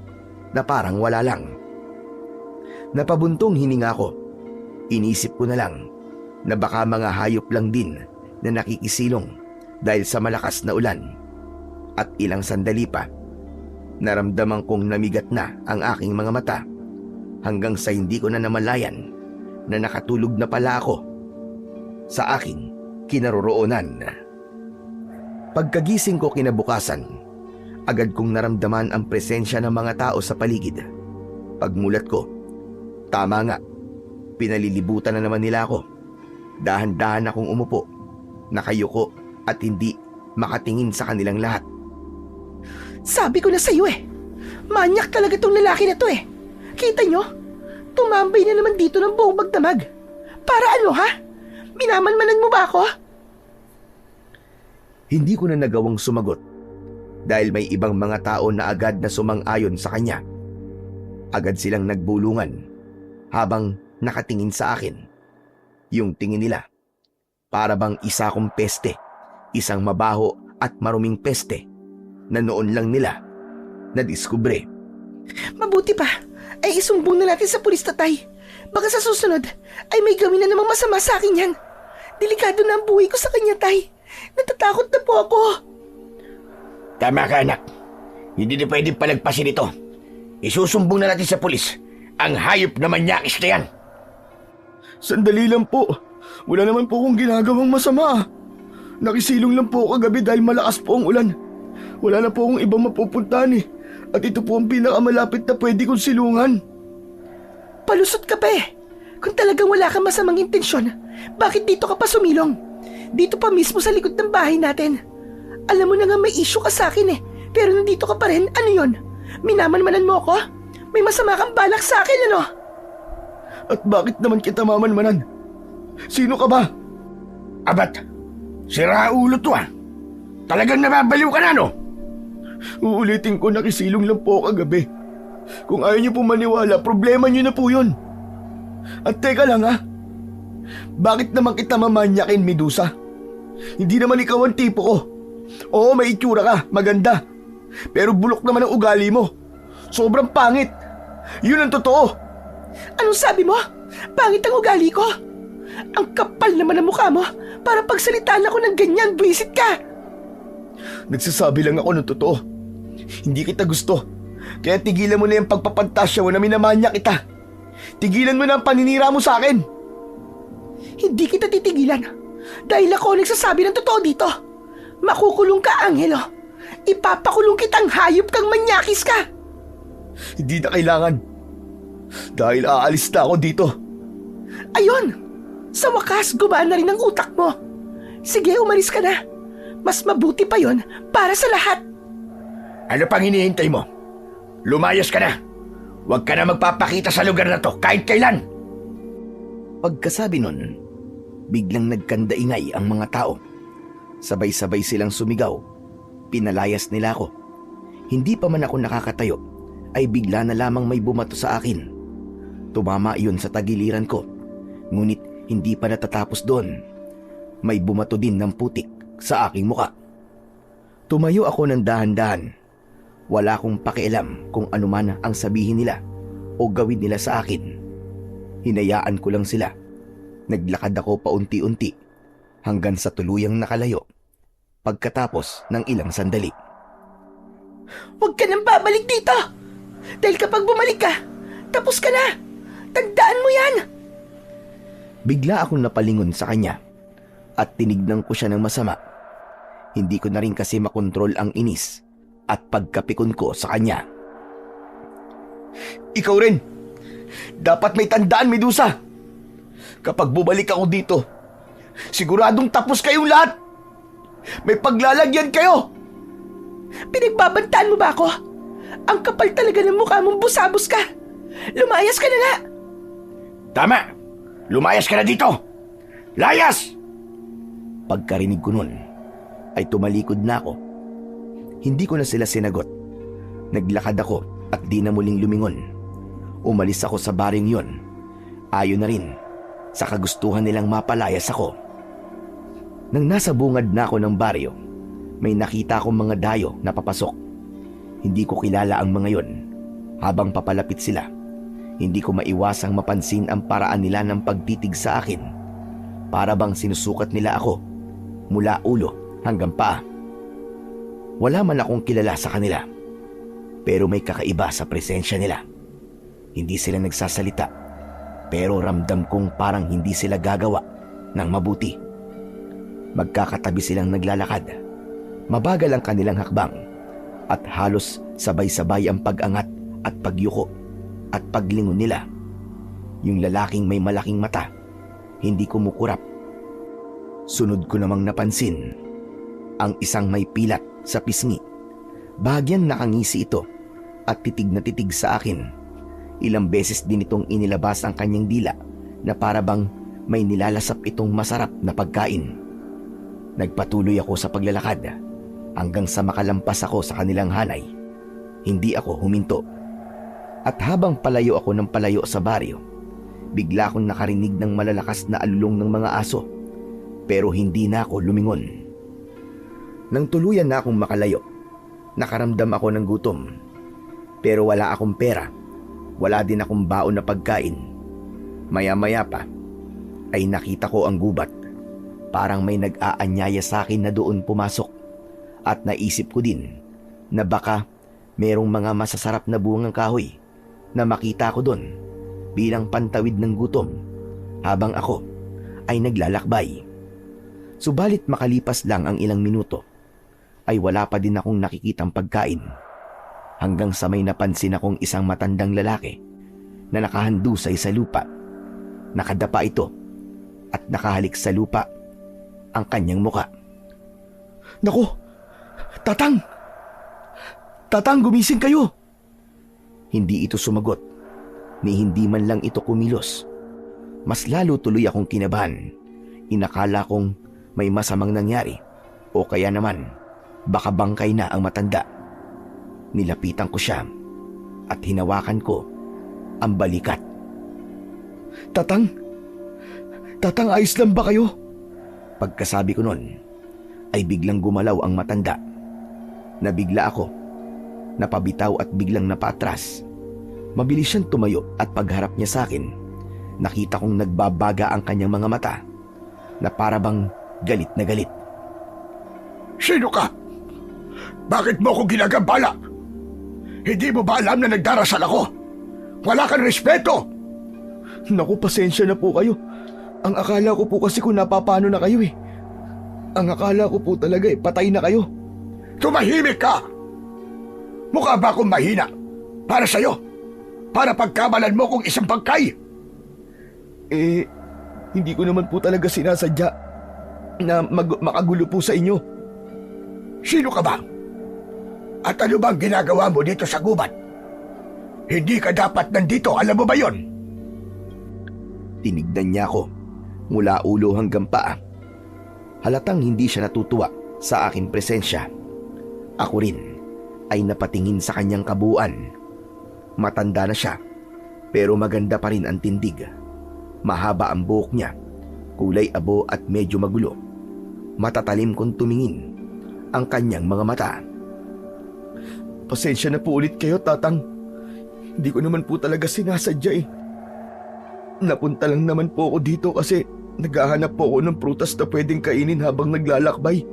Speaker 1: na parang wala lang. Napabuntong hininga ko. Inisip ko na lang na baka mga hayop lang din na nakikisilong dahil sa malakas na ulan. At ilang sandali pa, naramdaman kong namigat na ang aking mga mata hanggang sa hindi ko na namalayan na nakatulog na pala ako sa aking kinaroroonan. Pagkagising ko kinabukasan, agad kong naramdaman ang presensya ng mga tao sa paligid. Pagmulat ko, tama nga, pinalilibutan na naman nila ako. Dahan-dahan akong umupo, nakayuko at hindi makatingin sa kanilang lahat.
Speaker 4: Sabi ko na sa'yo manyak talaga tong lalaki na to Kita nyo? Tumambay na naman dito ng buong magdamag. Para ano ha? Minamanmanan mo ba ako?
Speaker 1: Hindi ko na nagawang sumagot dahil may ibang mga tao na agad na sumang-ayon sa kanya. Agad silang nagbulungan habang nakatingin sa akin. Yung tingin nila, para bang isa kong peste, isang mabaho at maruming peste na noon lang nila nadiskubre.
Speaker 4: Mabuti pa, ay isumbong na natin sa pulis, tatay. Baka sa susunod ay may gawin na namang masama sa akin yan. Delikado na ang buhay ko sa kanya, tay. Natatakot na po ako.
Speaker 2: Tama ka, anak. Hindi na pwedeng palagpasin ito. Isusumbong na natin sa pulis ang hayop na manyakis na yan.
Speaker 1: Sandali lang po. Wala naman po akong ginagawang masama. Nakisilong lang po kagabi dahil malakas po ang ulan. Wala na po akong ibang mapupuntahan At ito po ang pinakamalapit na pwede kong silungan.
Speaker 4: Palusot ka pa Kung talagang wala kang masamang intensyon, bakit dito ka pa sumilong? Dito pa mismo sa likod ng bahay natin. Alam mo na nga may issue ka sa akin pero nandito ka pa rin, ano yon? Minamanmanan mo ako? May masama kang balak sa akin, ano?
Speaker 1: At bakit naman kita mamanmanan? Sino ka ba?
Speaker 2: Abat, sira ulo to Talagang nababaliw ka na, no?
Speaker 1: Uulitin ko, nakisilong lang po kagabi. Kung ayaw niyo po maniwala, problema niyo na po yun. At teka lang bakit naman kita mamanyakin, Medusa? Hindi naman ikaw ang tipo ko. Oo, may itsura ka, maganda. Pero bulok naman ang ugali mo. Sobrang pangit. Yun ang totoo.
Speaker 4: Anong sabi mo? Pangit ang ugali ko? Ang kapal naman ang mukha mo para pagsalitaan ako ng ganyan, buwisit ka.
Speaker 1: Nagsasabi lang ako ng totoo. Hindi kita gusto. Kaya tigilan mo na yung pagpapantasya mo na minamanya kita. Tigilan mo na ang paninira mo sa akin.
Speaker 4: Hindi kita titigilan. Dahil ako nagsasabi ng totoo dito. Makukulong ka, Angelo. Ipapakulong kitang hayop kang manyakis ka.
Speaker 1: Hindi na kailangan. Dahil aalis na ako dito.
Speaker 4: Ayun! Sa wakas, gumana rin ang utak mo. Sige, umalis ka na. Mas mabuti pa yon para sa lahat.
Speaker 2: Ano pang hinihintay mo? Lumayas ka na. Huwag ka na magpapakita sa lugar na to kahit kailan.
Speaker 1: Pagkasabi nun, biglang nagkandaingay ang mga tao. Sabay-sabay silang sumigaw. Pinalayas nila ako. Hindi pa man ako nakakatayo, ay bigla na lamang may bumato sa akin. Tumama iyon sa tagiliran ko. Ngunit hindi pa natatapos doon. May bumato din ng putik sa aking muka. Tumayo ako ng dahan-dahan. Wala akong pakialam kung anuman ang sabihin nila o gawin nila sa akin. Hinayaan ko lang sila. Naglakad ako paunti-unti hanggang sa tuluyang nakalayo. Pagkatapos ng ilang sandali.
Speaker 4: Huwag ka nang babalik dito! Dahil kapag bumalik ka, tapos ka na! Tandaan mo yan!
Speaker 1: Bigla akong napalingon sa kanya at tinignan ko siya ng masama. Hindi ko na rin kasi makontrol ang inis at pagkapikon ko sa kanya. Ikaw rin! Dapat may tandaan, Medusa! Kapag bumalik ako dito, siguradong tapos kayong lahat! May paglalagyan kayo!
Speaker 4: Pinagbabantaan mo ba ako? Ang kapal talaga ng mukha mong busabos ka! Lumayas ka na nga!
Speaker 2: Tama! Lumayas ka na dito! Layas!
Speaker 1: Pagkarinig ko nun, ay tumalikod na ako. Hindi ko na sila sinagot. Naglakad ako at di na muling lumingon. Umalis ako sa baring yon. Ayon na rin sa kagustuhan nilang mapalayas ako. Nang nasa bungad na ako ng baryo, may nakita akong mga dayo na papasok. Hindi ko kilala ang mga yon. Habang papalapit sila, hindi ko maiwasang mapansin ang paraan nila ng pagtitig sa akin. Para bang sinusukat nila ako mula ulo hanggang paa. Wala man akong kilala sa kanila, pero may kakaiba sa presensya nila. Hindi sila nagsasalita, pero ramdam kong parang hindi sila gagawa ng mabuti. Magkakatabi silang naglalakad. Mabagal ang kanilang hakbang at halos sabay-sabay ang pag-angat at pagyuko at paglingon nila. Yung lalaking may malaking mata, hindi kumukurap. Sunod ko namang napansin ang isang may pilat sa pisngi. Bahagyan nakangisi ito at titig na titig sa akin. Ilang beses din itong inilabas ang kanyang dila na para bang may nilalasap itong masarap na pagkain. Nagpatuloy ako sa paglalakad hanggang sa makalampas ako sa kanilang hanay. Hindi ako huminto. At habang palayo ako ng palayo sa baryo, bigla akong nakarinig ng malalakas na alulong ng mga aso. Pero hindi na ako lumingon. Nang tuluyan na akong makalayo, nakaramdam ako ng gutom. Pero wala akong pera. Wala din akong baon na pagkain. Maya-maya pa ay nakita ko ang gubat. Parang may nag-aanyaya sa akin na doon pumasok. At naisip ko din na baka merong mga masasarap na bungang kahoy na makita ko doon bilang pantawid ng gutom habang ako ay naglalakbay. Subalit makalipas lang ang ilang minuto ay wala pa din akong nakikitang pagkain hanggang sa may napansin akong isang matandang lalaki na nakahandusay sa lupa. Nakadapa ito at nakahalik sa lupa ang kanyang muka. Naku! Tatang! Tatang, gumising kayo! Hindi ito sumagot, ni hindi man lang ito kumilos. Mas lalo tuloy akong kinabahan. Inakala kong may masamang nangyari o kaya naman baka bangkay na ang matanda. Nilapitan ko siya at hinawakan ko ang balikat. Tatang! Tatang, ayos lang ba kayo? Pagkasabi ko nun, ay biglang gumalaw ang matanda. Nabigla ako, napabitaw at biglang napaatras. Mabilis siyang tumayo at pagharap niya sa akin, nakita kong nagbabaga ang kanyang mga mata na para bang galit na galit.
Speaker 2: Sino ka? Bakit mo ako ginagambala? Hindi mo ba alam na nagdarasal ako? Wala kang respeto!
Speaker 1: Naku, pasensya na po kayo. Ang akala ko po kasi kung napapano na kayo eh. Ang akala ko po talaga patay na kayo.
Speaker 2: Tumahimik ka! Mukha ba akong mahina? Para sa'yo? Para pagkamalan mo kong isang pagkay?
Speaker 1: Hindi ko naman po talaga sinasadya na makagulo po sa inyo.
Speaker 2: Sino ka ba? At ano bang ginagawa mo dito sa gubat? Hindi ka dapat nandito, alam mo ba yon?
Speaker 1: Tinignan niya ako mula ulo hanggang paa. Halatang hindi siya natutuwa sa aking presensya. Ako rin ay napatingin sa kanyang kabuuan. Matanda na siya, pero maganda pa rin ang tindig. Mahaba ang buhok niya, kulay abo at medyo magulo. Matatalim kung tumingin ang kanyang mga mata. Pasensya na po ulit kayo, Tatang. Hindi ko naman po talaga sinasadya eh. Napunta lang naman po ako dito kasi naghahanap po ako ng prutas na pwedeng kainin habang naglalakbay.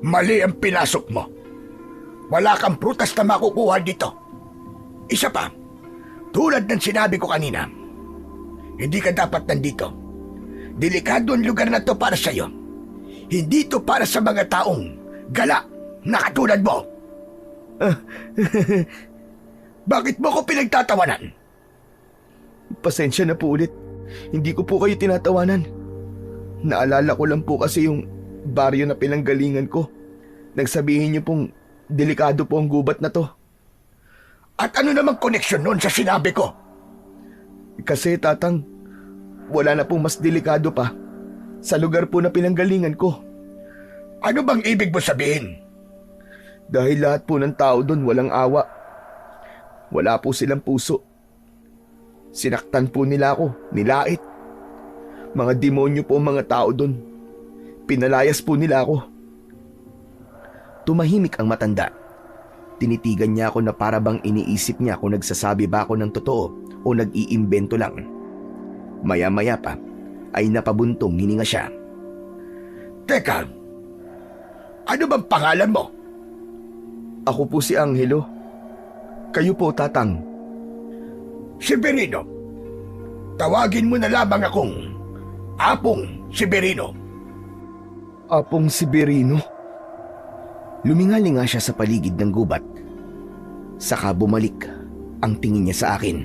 Speaker 2: Mali ang pinasok mo. Wala kang prutas na makukuha dito. Isa pa, tulad ng sinabi ko kanina, hindi ka dapat nandito. Delikado ang lugar na to para sa'yo. Hindi to para sa mga taong gala na katulad mo. Bakit mo ko pinagtatawanan?
Speaker 1: Pasensya na po ulit. Hindi ko po kayo tinatawanan. Naalala ko lang po kasi yung baryo na pinanggalingan ko. Nagsabihin niyo pong delikado po ang gubat na to.
Speaker 2: At ano namang koneksyon nun sa sinabi ko?
Speaker 1: Kasi, Tatang, wala na pong mas delikado pa sa lugar po na pinanggalingan ko.
Speaker 2: Ano bang ibig mo sabihin?
Speaker 1: Dahil lahat po ng tao doon walang awa. Wala po silang puso. Sinaktan po nila ako, nilait. Mga demonyo po ang mga tao doon. Pinalayas po nila ako. Tumahimik ang matanda. Tinitigan niya ako na para bang iniisip niya kung nagsasabi ba ako ng totoo o nag-iimbento lang. Maya-maya pa ay napabuntong hininga siya.
Speaker 2: Teka, ano bang pangalan mo?
Speaker 1: Ako po si Angelo. Kayo po, Tatang.
Speaker 2: Severino. Tawagin mo na lamang akong Apong Severino.
Speaker 1: Apong Severino? Lumingalinga siya sa paligid ng gubat. Saka bumalik ang tingin niya sa akin.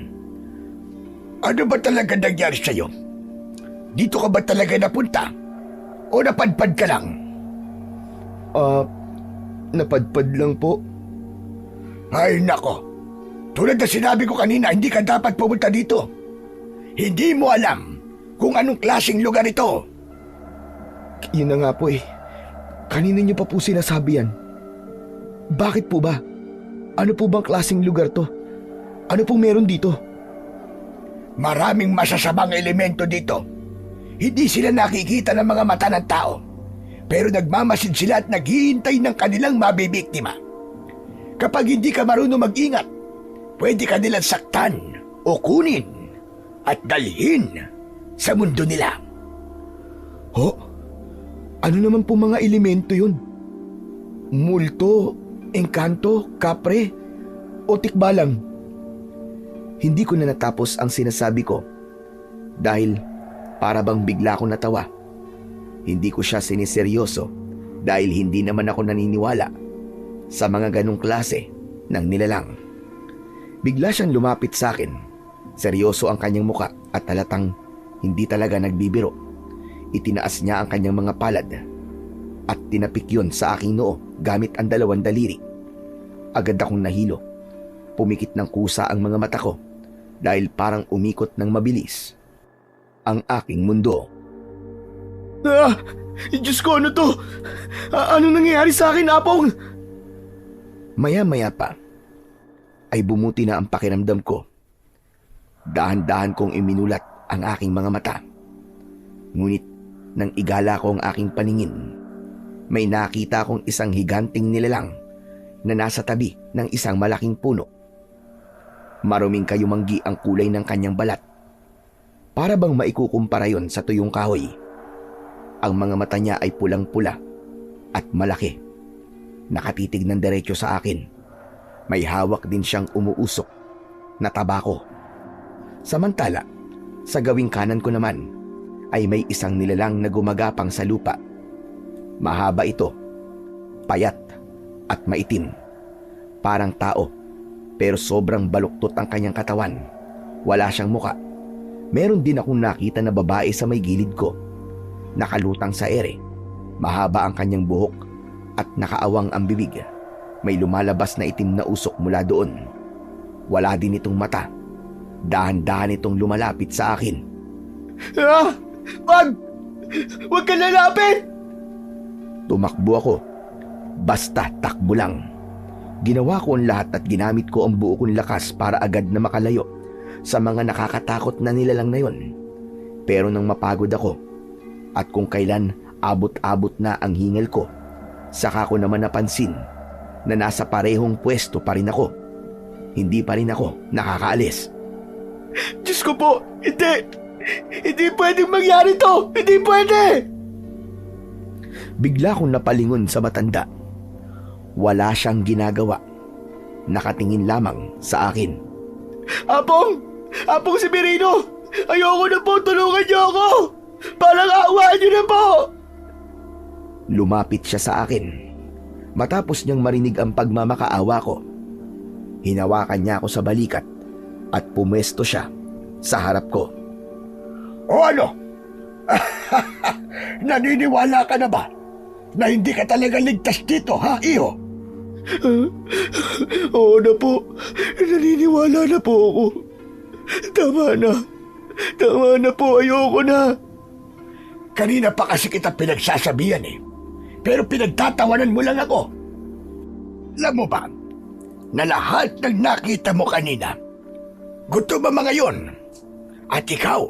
Speaker 2: Ano ba talaga nangyari sa'yo? Dito ka ba talaga napunta? O napadpad ka lang?
Speaker 1: Napadpad lang po.
Speaker 2: Ay nako, tulad na sinabi ko kanina, hindi ka dapat pumunta dito. Hindi mo alam kung anong klaseng lugar ito.
Speaker 1: Yun na nga po eh. Kanina niyo pa po sinasabi yan. Bakit po ba? Ano po bang klaseng lugar to? Ano pong meron dito?
Speaker 2: Maraming masasamang elemento dito. Hindi sila nakikita ng mga mata ng tao. Pero nagmamasid sila at naghihintay ng kanilang mabibiktima. Kapag hindi ka marunong mag-ingat, pwede ka nilang saktan o kunin at dalhin sa mundo nila.
Speaker 1: Ho? Ano naman po mga elemento yun? Multo, engkanto, kapre, o tikbalang? Hindi ko na natapos ang sinasabi ko dahil para bang bigla ko natawa. Hindi ko siya siniseryoso dahil hindi naman ako naniniwala sa mga ganong klase ng nilalang. Bigla siyang lumapit sa akin. Seryoso ang kanyang muka at halatang hindi talaga nagbibiro. Itinaas niya ang kanyang mga palad at tinapik yun sa aking noo gamit ang 2 daliri. Agad akong nahilo. Pumikit ng kusa ang mga mata ko dahil parang umikot ng mabilis ang aking mundo. Diyos ko, ano to? Ano nangyayari sa akin, Apong? Maya-maya pa ay bumuti na ang pakiramdam ko. Dahan-dahan kong iminulat ang aking mga mata. Ngunit nang igala ko ang aking paningin, may nakita akong isang higanting nilalang na nasa tabi ng isang malaking puno. Maruming kayumanggi ang kulay ng kanyang balat. Para bang maikukumpara yon sa tuyong kahoy. Ang mga mata niya ay pulang-pula at malaki. Nakatitig ng diretso sa akin. May hawak din siyang umuusok na tabako. Samantala, sa gawing kanan ko naman ay may isang nilalang na gumagapang sa lupa. Mahaba ito, payat at maitim. Parang tao, pero sobrang baluktot ang kanyang katawan. Wala siyang muka. Meron din akong nakita na babae sa may gilid ko. Nakalutang sa ere. Mahaba ang kanyang buhok at nakaawang ang bibig. May lumalabas na itim na usok mula doon. Wala din itong mata. Dahan-dahan itong lumalapit sa akin.
Speaker 2: Wag! Wag ka lalapit!
Speaker 1: Tumakbo ako. Basta takbo lang. Ginawa ko ang lahat at ginamit ko ang buo kong lakas para agad na makalayo sa mga nakakatakot na nilalang na yon. Pero nang mapagod ako at kung kailan abot-abot na ang hingal ko, saka ko naman napansin na nasa parehong pwesto pa rin ako. Hindi pa rin ako nakakaalis.
Speaker 2: Diyos ko po, hindi! Hindi pwedeng mangyari to! Hindi pwede!
Speaker 1: Bigla kong napalingon sa matanda. Wala siyang ginagawa. Nakatingin lamang sa akin.
Speaker 2: Apong! Apong Severino! Ayoko na po! Tulungan niyo ako! Parang aawaan niyo na po!
Speaker 1: Lumapit siya sa akin. Matapos niyang marinig ang pagmamakaawa ko, hinawakan niya ako sa balikat at pumesto siya sa harap ko.
Speaker 2: O ano? Naniniwala ka na ba na hindi ka talaga ligtas dito, ha, iho? Oo na po. Naniniwala na po ako. Tama na. Tama na po. Ayoko na. Kanina pa kasi kita pinagsasabihan eh. Pero pinagtatawanan mo lang ako. Alam mo ba, na lahat ng nakita mo kanina, gutom ang mga yon. At ikaw,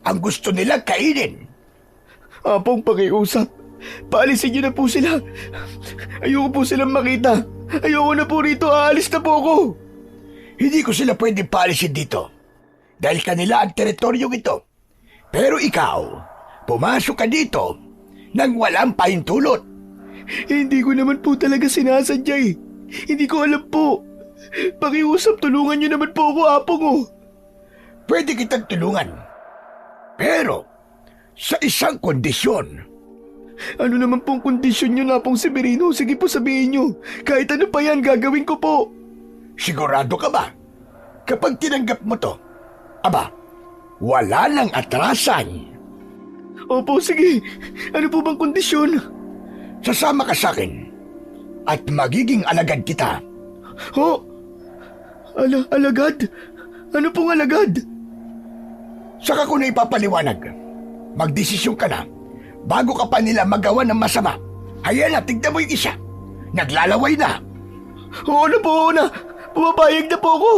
Speaker 2: ang gusto nilang kainin. Apong pakiusap, paalisin niyo na po sila. Ayoko po silang makita. Ayoko na po rito, aalis na po ako. Hindi ko sila pwedeng paalisin dito. Dahil kanila ang teritoryong ito. Pero ikaw, pumasok ka dito nang walang pahintulot. Hindi ko naman po talaga sinasadya eh. Hindi ko alam po. Pakiusap, tulungan niyo naman po ako, Apong oh. Pwede kitang tulungan. Pero, sa isang kondisyon. Ano naman pong kondisyon niyo na pong Severino? Sige po sabihin niyo. Kahit ano pa yan, gagawin ko po. Sigurado ka ba? Kapag tinanggap mo to, aba, wala nang atrasan. Opo, sige. Ano po bang kondisyon? Sasama ka sa akin at magiging alagad kita. Ho? Alagad? Ano pong alagad? Saka ko na ipapaliwanag. Magdesisyon ka na bago ka pa nila magawa ng masama. Ayan na, tignan mo yung isa. Naglalaway na. Oo na po, oo na. Pumapayag na po ako.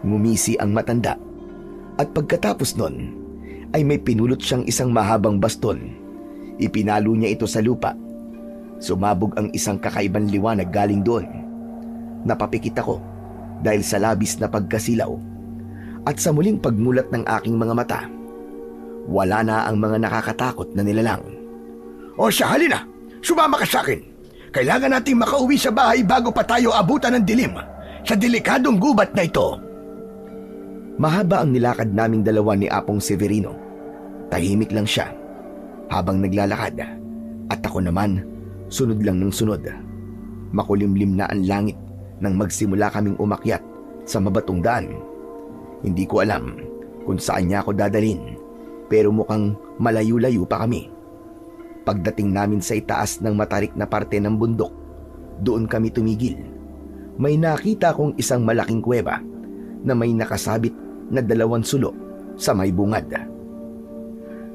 Speaker 1: Ngumisi ang matanda at pagkatapos nun ay may pinulot siyang isang mahabang baston. Ipinalo niya ito sa lupa. Sumabog ang isang kakaibang liwanag galing doon. Napapikit ako dahil sa labis na pagkasilaw. At sa muling pagmulat ng aking mga mata, wala na ang mga nakakatakot na nilalang.
Speaker 2: O siya, halina. Sumama ka sa akin. Kailangan nating makauwi sa bahay bago pa tayo abutan ng dilim sa delikadong gubat na ito.
Speaker 1: Mahaba ang nilakad naming dalawa ni Apong Severino. Tahimik lang siya habang naglalakad at ako naman sunod lang ng sunod. Makulimlim na ang langit nang magsimula kaming umakyat sa mabatong daan. Hindi ko alam kung saan niya ako dadalhin, pero mukhang malayo-layo pa kami. Pagdating namin sa itaas ng matarik na parte ng bundok, doon kami tumigil. May nakita kong isang malaking kuweba na may nakasabit na 2 sulo sa may bungad.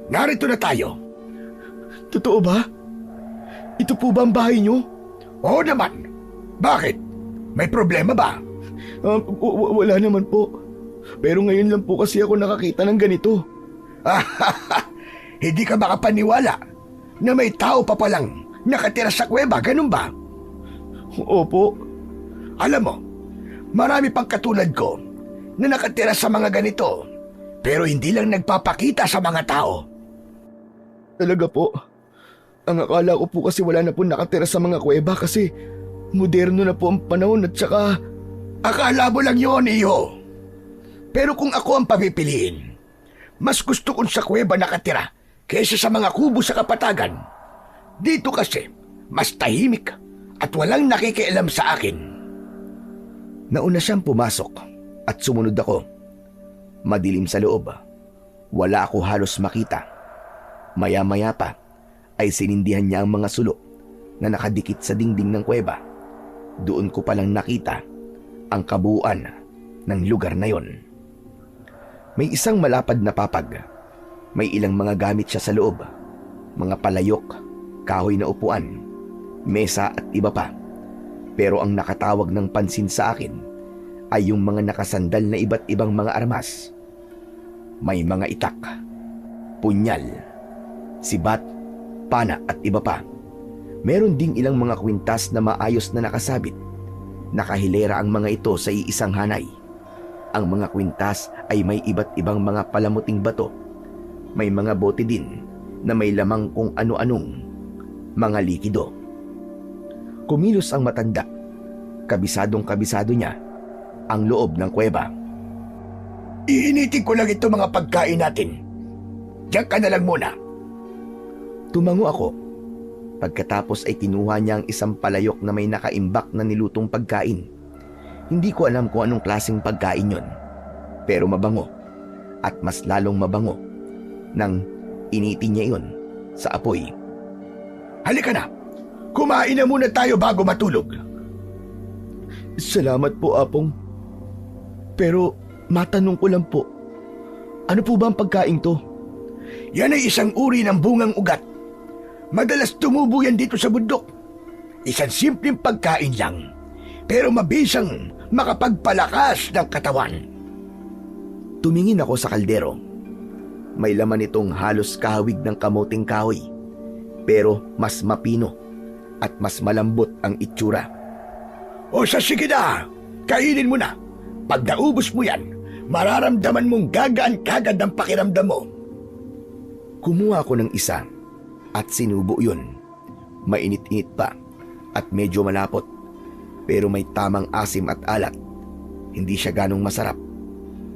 Speaker 2: Narito na tayo.
Speaker 1: Totoo ba? Ito po ba ang bahay niyo?
Speaker 2: Oo naman. Bakit? May problema ba?
Speaker 1: Wala naman po. Pero ngayon lang po kasi ako nakakita ng ganito.
Speaker 2: Hindi ka makapaniwala na may tao pa palang nakatira sa kuweba, ganun ba?
Speaker 1: Opo.
Speaker 2: Alam mo, marami pang katulad ko na nakatira sa mga ganito, pero hindi lang nagpapakita sa mga tao.
Speaker 1: Talaga po. Ang akala ko po kasi wala na po nakatira sa mga kuweba kasi moderno na po ang panahon at saka...
Speaker 2: Akala mo lang yun, iho. Pero kung ako ang papipiliin, mas gusto kong sa kuweba nakatira kaysa sa mga kubo sa kapatagan. Dito kasi, mas tahimik at walang nakikialam sa akin.
Speaker 1: Nauna siyang pumasok at sumunod ako. Madilim sa loob. Wala ako halos makita. Maya-maya pa ay sinindihan niya ang mga sulo na nakadikit sa dingding ng kuweba, doon ko palang nakita ang kabuuan ng lugar na yon. May isang malapad na papag. May ilang mga gamit siya sa loob. Mga palayok, kahoy na upuan, mesa at iba pa. Pero ang nakatawag ng pansin sa akin ay yung mga nakasandal na iba't ibang mga armas. May mga itak, punyal, sibat, pana at iba pa. Meron ding ilang mga kwintas na maayos na nakasabit. Nakahilera ang mga ito sa iisang hanay. Ang mga kwintas ay may iba't ibang mga palamuting bato. May mga bote din na may lamang kung ano-anong mga likido. Kumilos ang matanda. Kabisadong-kabisado niya ang loob ng kuweba.
Speaker 2: Iinitin ko lang ito mga pagkain natin. Diyan ka na lang muna.
Speaker 1: Tumango ako. Pagkatapos ay kinuha niya ang isang palayok na may nakaimbak na nilutong pagkain. Hindi ko alam kung anong klaseng pagkain yon, pero mabango at mas lalong mabango nang initin niya yon sa apoy.
Speaker 2: Halika na. Kumain na muna tayo bago matulog.
Speaker 1: Salamat po, Apong. Pero matanong ko lang po, ano po ba ang pagkain to?
Speaker 2: Yan ay isang uri ng bungang ugat. Madalas tumubo yan dito sa bundok. Isang simpleng pagkain lang, pero mabisang makapagpalakas ng katawan.
Speaker 1: Tumingin ako sa kaldero. May laman itong halos kahawig ng kamuting kahoy, pero mas mapino at mas malambot ang itsura.
Speaker 2: O sige na, kainin mo na. Pag naubos mo yan, mararamdaman mong gagaan kagad ang pakiramdam mo.
Speaker 1: Kumuha ako ng isa at sinubo yun. Mainit-init pa at medyo malapot, pero may tamang asim at alat. Hindi siya ganong masarap.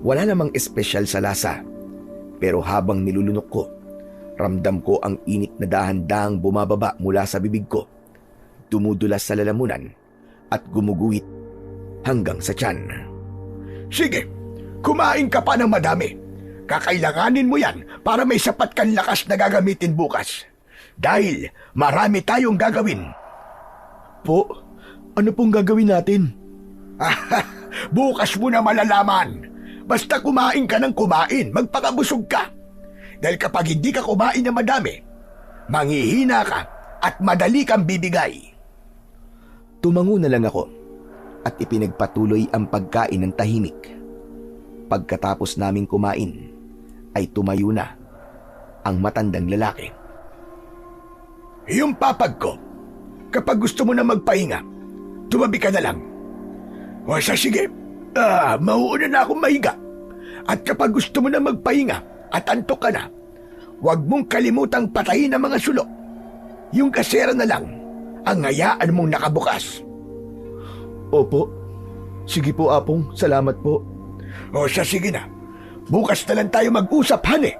Speaker 1: Wala namang espesyal sa lasa, pero habang nilulunok ko, ramdam ko ang init na dahan-dahang bumababa mula sa bibig ko, dumudulas sa lalamunan at gumuguhit hanggang sa tiyan.
Speaker 2: Sige, kumain ka pa ng madami. Kakailanganin mo yan para may sapat kang lakas na gagamitin bukas. Dahil marami tayong gagawin.
Speaker 1: Po, ano pong gagawin natin?
Speaker 2: Bukas mo na malalaman. Basta kumain ka ng kumain, magpakabusog ka. Dahil kapag hindi ka kumain na madami, manghihina ka at madali kang bibigay.
Speaker 1: Tumango na lang ako at ipinagpatuloy ang pagkain ng tahimik. Pagkatapos naming kumain, ay tumayo na ang matandang lalaki.
Speaker 2: Yung papag ko, kapag gusto mo na magpahinga, tumabi ka na lang. O sige, mauuna na akong mahiga. At kapag gusto mo na magpahinga at antok ka na, huwag mong kalimutang patayin ang mga sulok. Yung kasera na lang ang hayaan mong nakabukas.
Speaker 1: Opo. Sige po, Apong. Salamat po.
Speaker 2: O sige na. Bukas na lang tayo mag-usap, hane.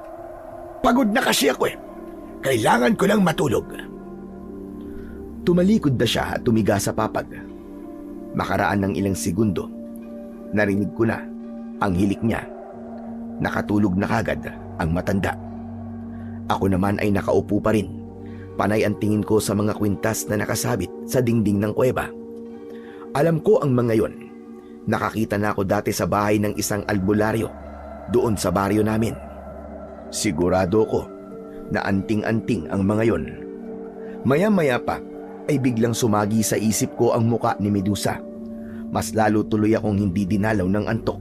Speaker 2: Pagod na kasi ako eh. Kailangan ko lang matulog.
Speaker 1: Tumalikod na siya at tumiga sa papag. Makaraan ng ilang segundo, narinig ko na ang hilik niya. Nakatulog na kagad ang matanda. Ako naman ay nakaupo pa rin. Panay ang tingin ko sa mga kwintas na nakasabit sa dingding ng kuweba. Alam ko ang mga yon. Nakakita na ako dati sa bahay ng isang albularyo doon sa baryo namin. Sigurado ko na anting-anting ang mga yon. Maya-maya pa ay biglang sumagi sa isip ko ang muka ni Medusa. Mas lalo tuloy akong hindi dinalaw ng antok.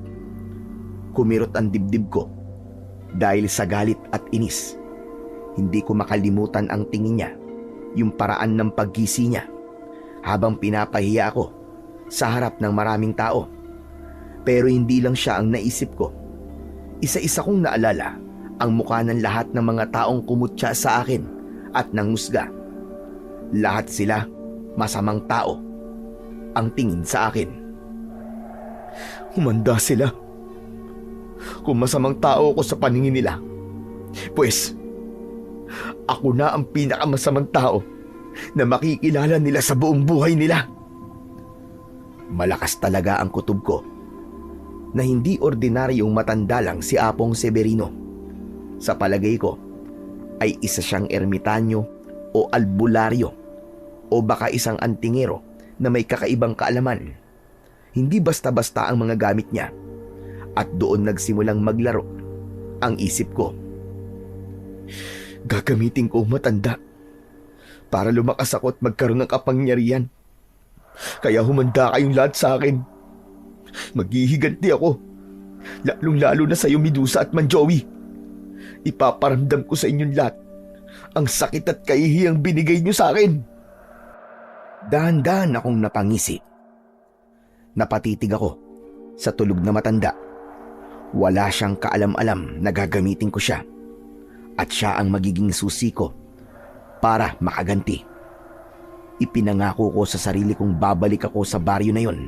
Speaker 1: Kumirot ang dibdib ko dahil sa galit at inis. Hindi ko makalimutan ang tingin niya, yung paraan ng paggising niya habang pinapahiya ako sa harap ng maraming tao. Pero hindi lang siya ang naisip ko. Isa-isa kong naalala ang mukha ng lahat ng mga taong kumutya sa akin at nangusga. Lahat sila masamang tao ang tingin sa akin. Humanda sila. Kung masamang tao ako sa paningin nila, pues ako na ang pinakamasamang tao na makikilala nila sa buong buhay nila. Malakas talaga ang kutob ko na hindi ordinaryong matanda lang si Apong Severino. Sa palagay ko ay isa siyang ermitanyo o albularyo o baka isang antingero na may kakaibang kaalaman. Hindi basta-basta ang mga gamit niya. At doon nagsimulang maglaro ang isip ko. Gagamitin ko ang matanda para lumakas ako at magkaroon ng kapangyarihan. Kaya humanda kayong lahat sa akin. Maghihiganti ako. Lalong-lalo na sa iyo, Medusa at Manjoey. Ipaparamdam ko sa inyong lahat ang sakit at kahihiyang binigay niyo sa akin. Dahan-dahan akong napangisi. Napatitig ako sa tulog na matanda. Wala siyang kaalam-alam na gagamitin ko siya. At siya ang magiging susi ko para makaganti. Ipinangako ko sa sarili kong babalik ako sa baryo na yon,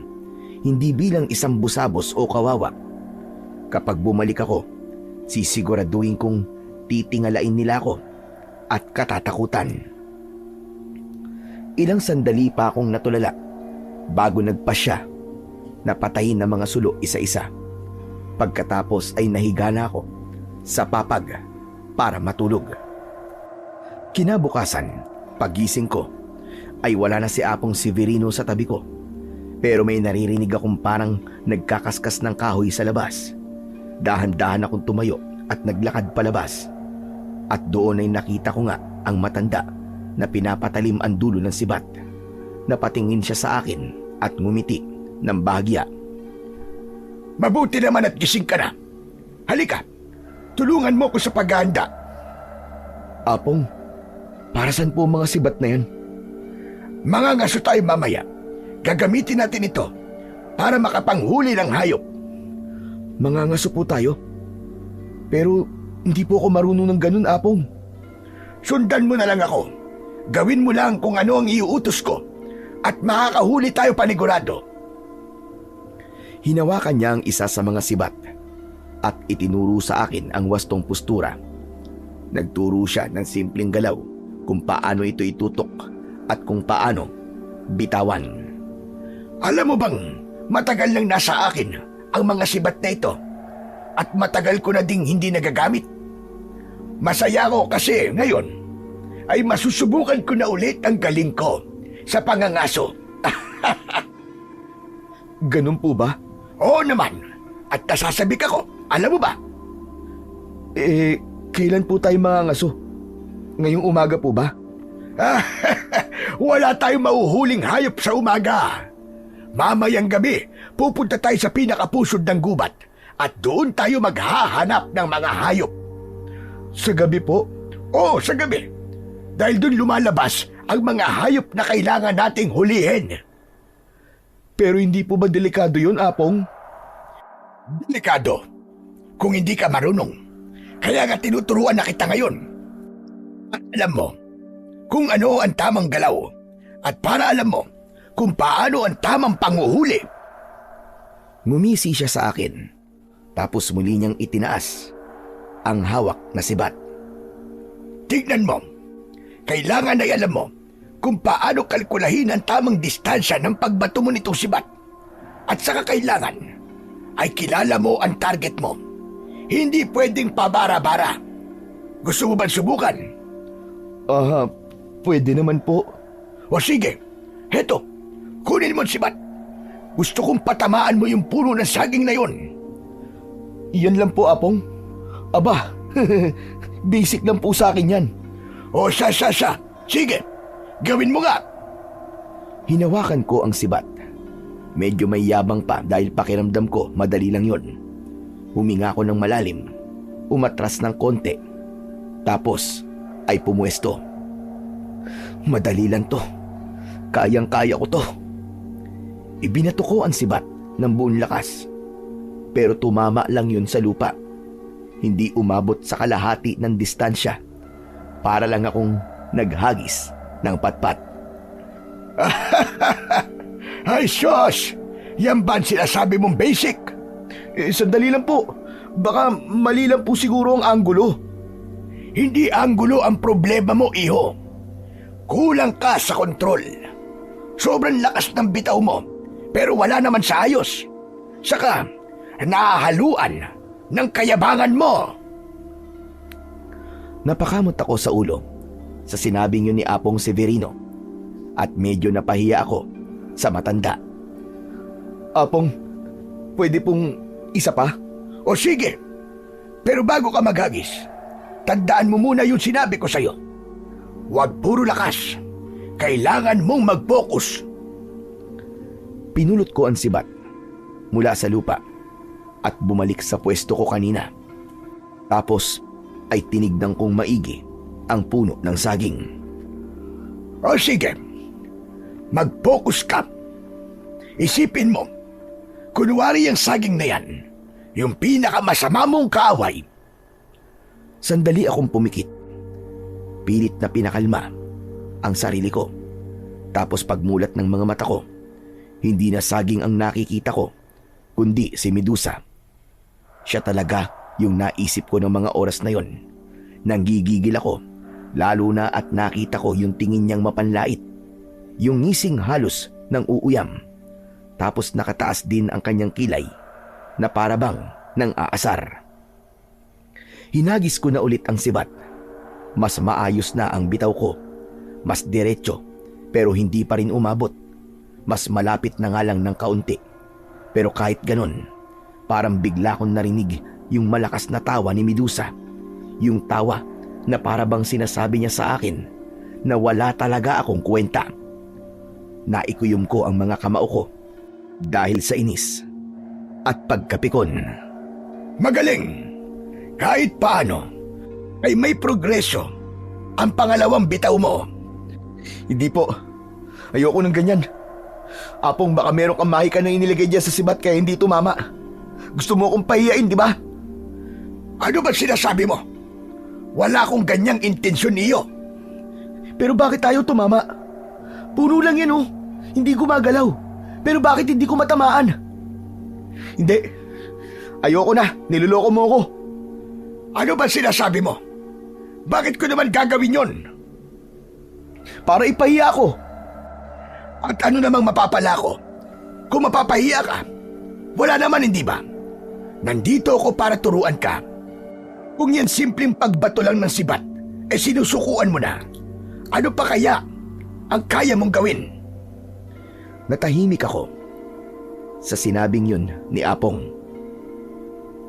Speaker 1: hindi bilang isang busabos o kawawa. Kapag bumalik ako, sisiguraduhin kong titingalain nila ako at katatakutan. Ilang sandali pa akong natulala bago nagpasya na patayin ng mga sulo isa-isa. Pagkatapos ay nahiga na ako sa papag para matulog. Kinabukasan, pagising ko, ay wala na si Apong Severino sa tabi ko. Pero may naririnig akong parang nagkakaskas ng kahoy sa labas. Dahan-dahan akong tumayo at naglakad palabas. At doon ay nakita ko nga ang matanda na pinapatalim ang dulo ng sibat. Napatingin siya sa akin at ngumiti ng bahagya.
Speaker 2: Mabuti naman at gising ka na. Halika, tulungan mo ko sa paghahanda.
Speaker 1: Apong, para saan po ang mga sibat na yan?
Speaker 2: Mga ngaso tayo mamaya. Gagamitin natin ito para makapanghuli ng hayop.
Speaker 1: Mga ngaso po tayo? Pero hindi po ako marunong ng ganun, Apong.
Speaker 2: Sundan mo na lang ako. Gawin mo lang kung ano ang iuutos ko at makakahuli tayo panigurado.
Speaker 1: Hinawakan niya ang isa sa mga sibat at itinuro sa akin ang wastong postura. Nagturo siya ng simpleng galaw kung paano ito itutok at kung paano bitawan.
Speaker 2: Alam mo bang matagal nang nasa akin ang mga sibat na ito at matagal ko na ding hindi nagagamit? Masaya ko kasi ngayon ay masusubukan ko na ulit ang galing ko sa pangangaso.
Speaker 1: Ganun po ba?
Speaker 2: Oo naman. At nasasabi ko, alam mo ba?
Speaker 1: Kailan po tayo mga ngaso? Ngayong umaga po ba?
Speaker 2: Wala tayong mauhuling hayop sa umaga. Mamayang gabi, pupunta tayo sa pinakapusod ng gubat at doon tayo maghahanap ng mga hayop.
Speaker 1: Sa gabi po?
Speaker 2: Oo, sa gabi. Dahil doon lumalabas ang mga hayop na kailangan nating hulihin.
Speaker 1: Pero hindi po ba delikado yun, Apong?
Speaker 2: Delikado kung hindi ka marunong. Kaya nga tinuturuan na kita ngayon. At alam mo kung ano ang tamang galaw at para alam mo kung paano ang tamang panguhuli.
Speaker 1: Ngumisi siya sa akin, tapos muli niyang itinaas ang hawak na sibat.
Speaker 2: Tignan mo, kailangan ay alam mo kung paano kalkulahin ang tamang distansya ng pagbato mo nitong sibat. At saka kailangan ay kilala mo ang target mo. Hindi pwedeng pabara-bara. Gusto mo ba subukan?
Speaker 1: Pwede naman po.
Speaker 2: O sige, heto, kunin mo ang sibat. Gusto kong patamaan mo yung puno ng saging na yun.
Speaker 1: Yan lang po, Apong. Aba, basic lang po sa akin yan.
Speaker 2: O sige, gawin mo nga.
Speaker 1: Hinawakan ko ang sibat. Medyo may yabang pa dahil pakiramdam ko madali lang yon. Huminga ako ng malalim, umatras ng konti, tapos ay pumuesto. Madali lang to. Kayang-kaya ko to. Ibinato ko ang sibat ng buong lakas. Pero tumama lang yun sa lupa. Hindi umabot sa kalahati ng distansya. Para lang akong naghagis ng patpat.
Speaker 2: Ay, sus! Yan ba ang sinasabi mong basic?
Speaker 1: Sandali lang po. Baka mali lang po siguro ang anggulo.
Speaker 2: Hindi anggulo ang problema mo, iho. Kulang ka sa kontrol. Sobrang lakas ng bitaw mo, pero wala naman sa ayos. Saka, nahahaluan ng kayabangan mo.
Speaker 1: Napakamot ako sa ulo sa sinabing yun ni Apong Severino. at medyo napahiya ako sa matanda. Apong, pwede pong isa pa?
Speaker 2: O sige, pero bago ka maghagis, tandaan mo muna yung sinabi ko sa'yo. Huwag puro lakas. Kailangan mong mag-focus.
Speaker 1: Pinulot ko ang sibat mula sa lupa at bumalik sa pwesto ko kanina. Tapos ay tinignan kong maigi ang puno ng saging.
Speaker 2: O sige, mag-focus ka. Isipin mo, kunwari yung saging na yan, yung pinakamasama mong kaaway.
Speaker 1: Sandali akong pumikit. Pilit na pinakalma ang sarili ko. Tapos pagmulat ng mga mata ko, hindi na saging ang nakikita ko, kundi si Medusa. Siya talaga yung naisip ko ng mga oras na yon. Nanggigigil ako, lalo na at nakita ko yung tingin niyang mapanlait, yung ngising halos ng uuyam. Tapos nakataas din ang kanyang kilay na parabang ng aasar. Hinagis ko na ulit ang sibat. Mas maayos na ang bitaw ko. Mas diretso, pero hindi pa rin umabot. Mas malapit na nga lang ng kaunti. Pero kahit ganon, parang bigla kong narinig yung malakas na tawa ni Medusa. Yung tawa na parabang sinasabi niya sa akin na wala talaga akong kwenta. Naikuyom ko ang mga kamao ko dahil sa inis at pagkapikon.
Speaker 2: Magaling! Kahit paano, ay may progreso ang pangalawang bitaw mo.
Speaker 1: Hindi po. Ayoko ng ganyan. Apong, baka meron kang mahika na inilagay dyan sa sibat kaya hindi tumama. Gusto mo akong pahiyain, di ba?
Speaker 2: Ano ba sinasabi mo? Wala akong ganyang intensyon iyo.
Speaker 1: Pero bakit tayo tumama? Puno lang yan, oh. Hindi gumagalaw. Pero bakit hindi ko matamaan? Hindi. Ayoko na. Niloloko mo ako.
Speaker 2: Ano ba sinasabi mo? Bakit ko naman gagawin yon?
Speaker 1: Para ipahiya ako.
Speaker 2: At ano namang mapapala ko? Kung mapapahiya ka, wala naman, hindi ba? Nandito ako para turuan ka. Kung yan simpleng pagbato lang ng sibat, sinusukuan mo na. Ano pa kaya ang kaya mong gawin?
Speaker 1: Natahimik ako sa sinabing yun ni Apong.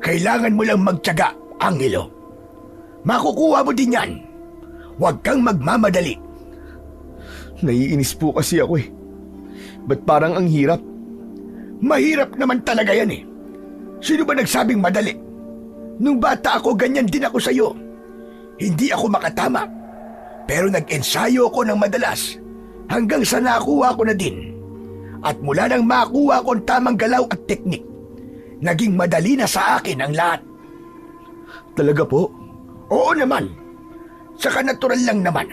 Speaker 2: Kailangan mo lang magtiyaga, Angelo. Makukuha mo din yan. Huwag kang magmamadali.
Speaker 1: Naiinis po kasi ako eh. Ba't parang ang hirap?
Speaker 2: Mahirap naman talaga yan eh. Sino ba nagsabing madali? Nung bata ako, ganyan din ako sa'yo. Hindi ako makatama. Pero nag-ensayo ako ng madalas hanggang sa nakuha ko na din. At mula nang makuha ko ang tamang galaw at teknik, naging madali na sa akin ang lahat.
Speaker 1: Talaga po?
Speaker 2: Oo naman. Saka natural lang naman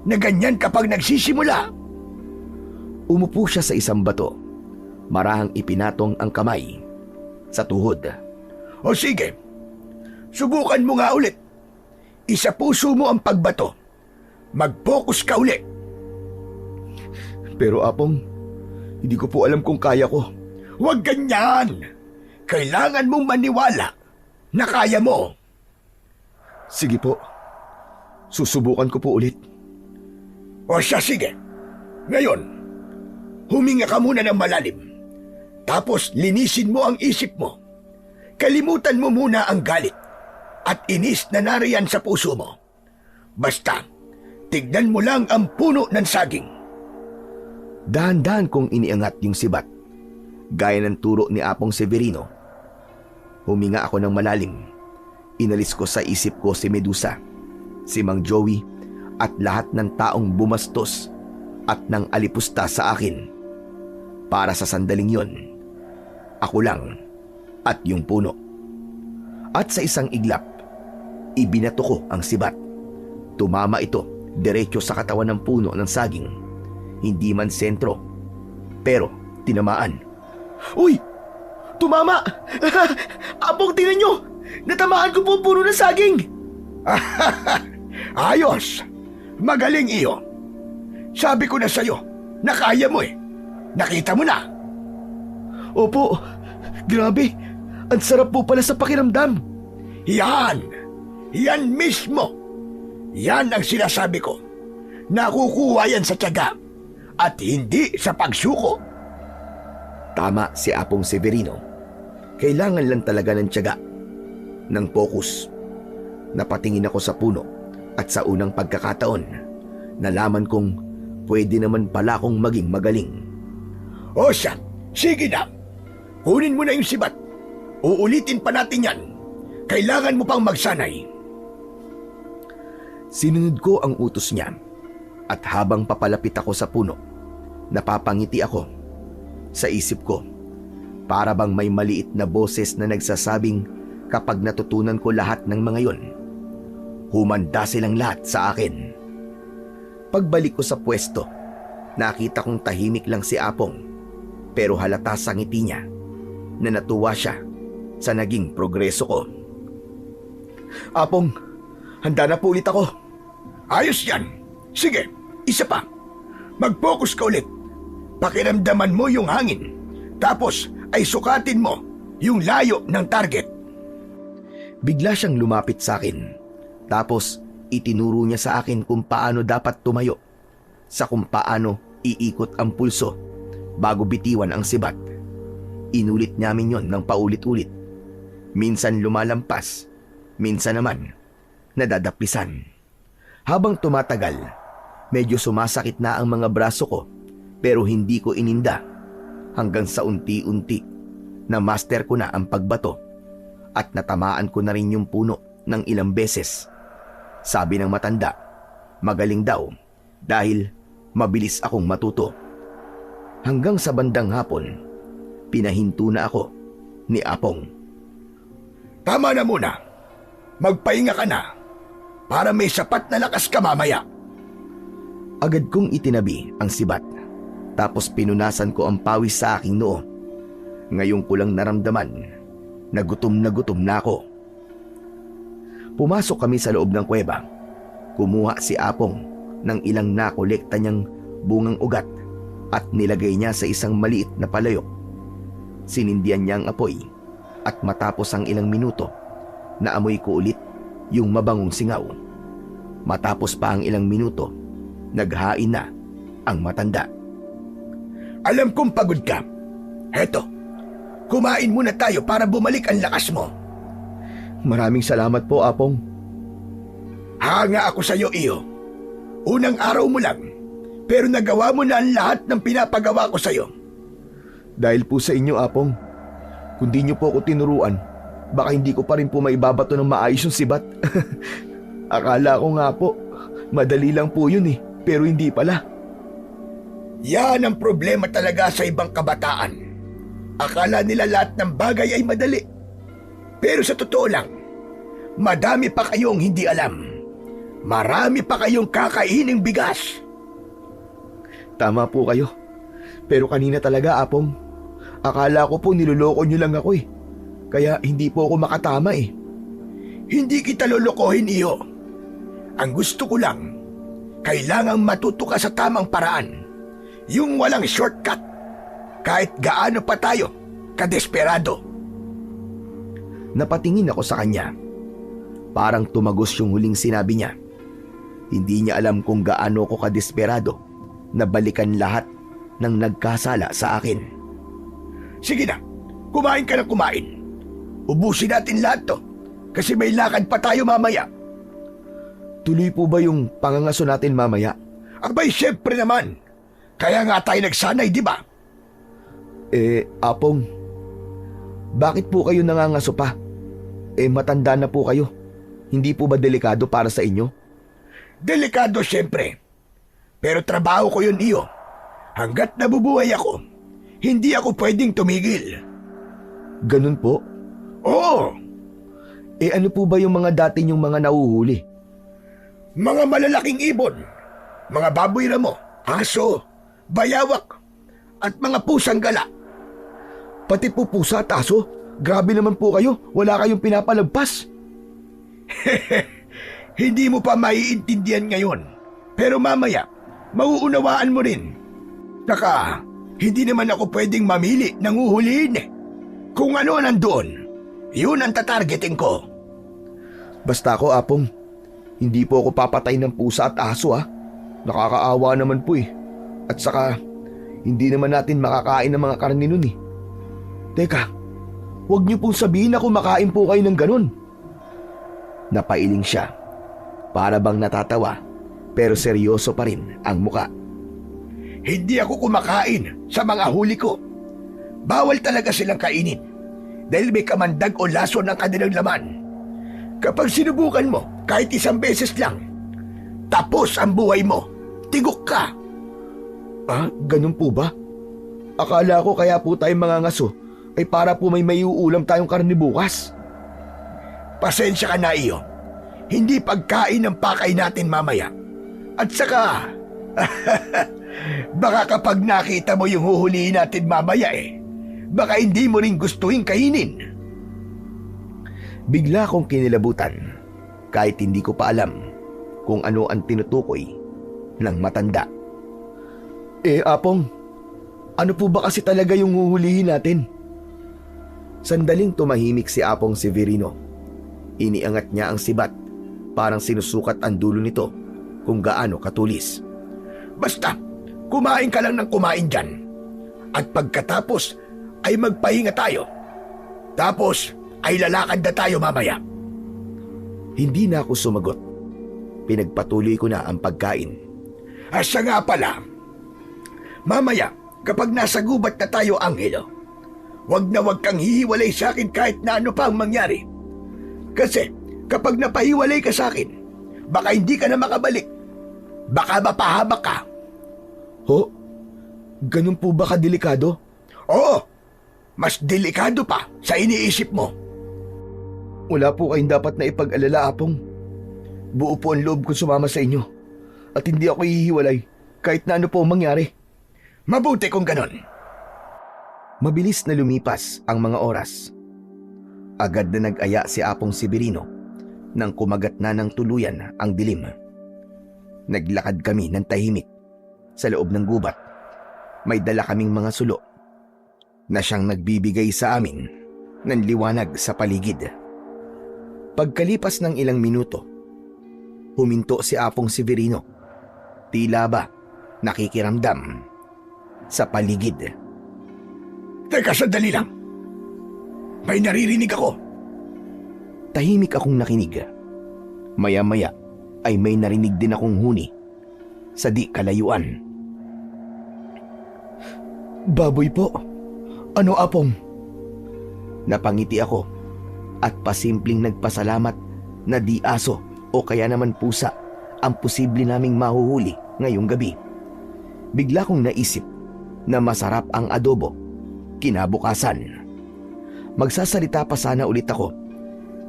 Speaker 2: na ganyan kapag nagsisimula.
Speaker 1: Umupo siya sa isang bato. Marahang ipinatong ang kamay sa tuhod.
Speaker 2: O sige, subukan mo nga ulit. Isa puso mo ang pagbato. Mag-focus ka ulit.
Speaker 1: Pero Apong, hindi ko po alam kung kaya ko.
Speaker 2: Huwag ganyan. Kailangan mong maniwala na kaya mo.
Speaker 1: Sige po. Susubukan ko po ulit.
Speaker 2: O siya, sige. Ngayon, huminga ka muna ng malalim. Tapos linisin mo ang isip mo. Kalimutan mo muna ang galit at inis na nariyan sa puso mo. Basta, tignan mo lang ang puno ng saging.
Speaker 1: Dahan-dahan kong iniangat yung sibat, gaya ng turo ni Apong Severino. Huminga ako ng malalim. Inalis ko sa isip ko si Medusa, si Mang Joey, at lahat ng taong bumastos at nang alipusta sa akin. Para sa sandaling yon, ako lang at yung puno. At sa isang iglap, ibinato ko ang sibat. Tumama ito diretso sa katawan ng puno ng saging. Hindi man sentro, pero tinamaan. Uy! Tumama! Apong, tingnan nyo! Natamaan ko po ang puno ng saging!
Speaker 2: Ayos! Magaling iyo! Sabi ko na sa'yo, na kaya mo eh. Nakita mo na.
Speaker 1: Opo, grabe. Ang sarap po pala sa pakiramdam.
Speaker 2: Yan! Yan mismo! Yan ang sinasabi ko. Nakukuha yan sa tiyaga at hindi sa pagsuko.
Speaker 1: Tama si Apong Severino. Kailangan lang talaga ng tiyaga, ng focus. Napatingin ako sa puno at sa unang pagkakataon, nalaman kong pwede naman pala akong maging magaling.
Speaker 2: O siya, sige na. Kunin mo na yung sibat. Uulitin pa natin yan. Kailangan mo pang magsanay.
Speaker 1: Sinunod ko ang utos niya at habang papalapit ako sa puno, napapangiti ako. Sa isip ko, para bang may maliit na boses na nagsasabing kapag natutunan ko lahat ng mga yon, humanda silang lahat sa akin. Pagbalik ko sa pwesto, nakita kong tahimik lang si Apong, pero halata sa ngiti niya na natuwa siya sa naging progreso ko. Apong, handa na po ulit ako.
Speaker 2: Ayos yan. Sige, isa pa. Mag-focus ka ulit. Pakiramdaman mo yung hangin. Tapos ay sukatin mo yung layo ng target.
Speaker 1: Bigla siyang lumapit sa akin. Tapos itinuro niya sa akin kung paano dapat tumayo, sa kung paano iikot ang pulso bago bitiwan ang sibat. Inulit namin yon ng paulit-ulit. Minsan lumalampas, minsan naman nadadapisan. Habang tumatagal, medyo sumasakit na ang mga braso ko, pero hindi ko ininda hanggang sa unti-unti na master ko na ang pagbato at natamaan ko na rin yung puno ng ilang beses. Sabi ng matanda, magaling daw dahil mabilis akong matuto. Hanggang sa bandang hapon, pinahinto na ako ni Apong.
Speaker 2: Tama na muna. Magpahinga ka na para may sapat na lakas ka mamaya.
Speaker 1: Agad kong itinabi ang sibat, tapos pinunasan ko ang pawis sa aking noo. Ngayon ko lang naramdaman na gutom na ako. Pumasok kami sa loob ng kuweba. Kumuha si Apong ng ilang nakolekta niyang bungang ugat at nilagay niya sa isang maliit na palayok. Sinindihan niya ang apoy at matapos ang ilang minuto, naamoy ko ulit yung mabangong singaw. Matapos pa ang ilang minuto, naghain na ang matanda.
Speaker 2: Alam kong pagod ka. Heto, kumain muna tayo para bumalik ang lakas mo.
Speaker 1: Maraming salamat po, Apong.
Speaker 2: Hanga ako sa iyo, Iyo. Unang araw mo lang, pero nagawa mo na ang lahat ng pinapagawa ko sa iyo.
Speaker 1: Dahil po sa inyo, Apong. Kung di niyo po ako tinuruan, baka hindi ko pa rin po maibabato ng maayos yung sibat. Akala ko nga po, madali lang po yun eh, pero hindi pala.
Speaker 2: Yan ang problema talaga sa ibang kabataan. Akala nila lahat ng bagay ay madali. Pero sa totoo lang, madami pa kayong hindi alam. Marami pa kayong kakaining bigas.
Speaker 1: Tama po kayo. Pero kanina talaga, Apong, akala ko po niloloko niyo lang ako eh. Kaya hindi po ako makatama eh.
Speaker 2: Hindi kita lolokohin, Iyo. Ang gusto ko lang, kailangang matuto ka sa tamang paraan. Yung walang shortcut. Kahit gaano pa tayo kadesperado.
Speaker 1: Napatingin ako sa kanya. Parang tumagos yung huling sinabi niya. Hindi niya alam kung gaano ko kadesperado na balikan lahat ng nagkasala sa akin.
Speaker 2: Sige na, kumain ka na kumain. Ubusin natin lahat to kasi may lakad pa tayo mamaya.
Speaker 1: Tuloy po ba yung pangangaso natin mamaya?
Speaker 2: Abay, syempre naman. Kaya nga tayo nagsanay, di ba?
Speaker 1: Apong, bakit po kayo nangangaso pa? Matanda na po kayo. Hindi po ba delikado para sa inyo?
Speaker 2: Delikado syempre. Pero trabaho ko yun, Iyo. Hanggat nabubuhay ako, hindi ako pwedeng tumigil.
Speaker 1: Ganun po?
Speaker 2: Oo.
Speaker 1: Ano po ba yung mga dati niyong mga nauhuli?
Speaker 2: Mga malalaking ibon, mga baboy ramo, aso, bayawak, at mga pusang gala.
Speaker 1: Pati po pusa at aso? Grabe naman po kayo. Wala kayong pinapalagpas.
Speaker 2: Hindi mo pa maiintindihan ngayon. Pero mamaya, mauunawaan mo rin. Saka, hindi naman ako pwedeng mamili ng uhulihin eh. Kung ano nandoon, yun ang tatargetin ko.
Speaker 1: Basta ako, Apong, hindi po ako papatay ng pusa at aso ha. Nakakaawa naman po eh. At saka, hindi naman natin makakain ng mga karne nun eh. Teka, huwag niyo pong sabihin na kumakain po kayo ng ganun. Napailing siya. Para bang natatawa, pero seryoso pa rin ang muka.
Speaker 2: Hindi ako kumakain sa mga huli ko. Bawal talaga silang kainin dahil may kamandag o lason ng kanilang laman. Kapag sinubukan mo kahit isang beses lang, tapos ang buhay mo, tigok ka.
Speaker 1: Ah, ganun po ba? Akala ko kaya po tayong mga ngaso ay para po may maiuulam tayong karne bukas.
Speaker 2: Pasensya ka na iyo. Hindi pagkain ang pakay natin mamaya. At saka, baka kapag nakita mo yung huhulihin natin mamaya baka hindi mo rin gustuhin kainin.
Speaker 1: Bigla kong kinilabutan kahit hindi ko pa alam kung ano ang tinutukoy ng matanda. Apong, ano po ba kasi talaga yung huhulihin natin? Sandaling tumahimik si Apong Severino. Iniangat niya ang sibat, parang sinusukat ang dulo nito kung gaano katulis.
Speaker 2: Basta, kumain ka lang ng kumain dyan. At pagkatapos ay magpahinga tayo. Tapos ay lalakad na tayo mamaya.
Speaker 1: Hindi na ako sumagot. Pinagpatuloy ko na ang pagkain.
Speaker 2: Asa nga pala, mamaya kapag nasa gubat na tayo, Angelo, wag kang hihiwalay sa akin kahit na ano pa ang mangyari. Kasi kapag napahiwalay ka sa akin, baka hindi ka na makabalik. Baka mapahamak ka.
Speaker 1: Ho? Ganun po ba kadelikado?
Speaker 2: Oo, mas delikado pa sa iniisip mo.
Speaker 1: Wala po kayong dapat na ipag-alala, Apong. Buo po ang loob ko sumama sa inyo. At hindi ako hihiwalay kahit na ano po ang mangyari.
Speaker 2: Mabuti kung ganon.
Speaker 1: Mabilis na lumipas ang mga oras. Agad na nag-aya si Apong Severino nang kumagat na ng tuluyan ang dilim. Naglakad kami ng tahimik sa loob ng gubat. May dala kaming mga sulo na siyang nagbibigay sa amin ng liwanag sa paligid. Pagkalipas ng ilang minuto, huminto si Apong Severino. Tila ba nakikiramdam sa paligid.
Speaker 2: Teka, sandali lang. May naririnig ako.
Speaker 1: Tahimik akong nakinig. Maya-maya ay may narinig din akong huni sa di kalayuan. Baboy po. Ano, Apong? Napangiti ako at pasimpleng nagpasalamat na di aso o kaya naman pusa ang posible naming mahuhuli ngayong gabi. Bigla kong naisip na masarap ang adobo kinabukasan. Magsasalita pa sana ulit ako,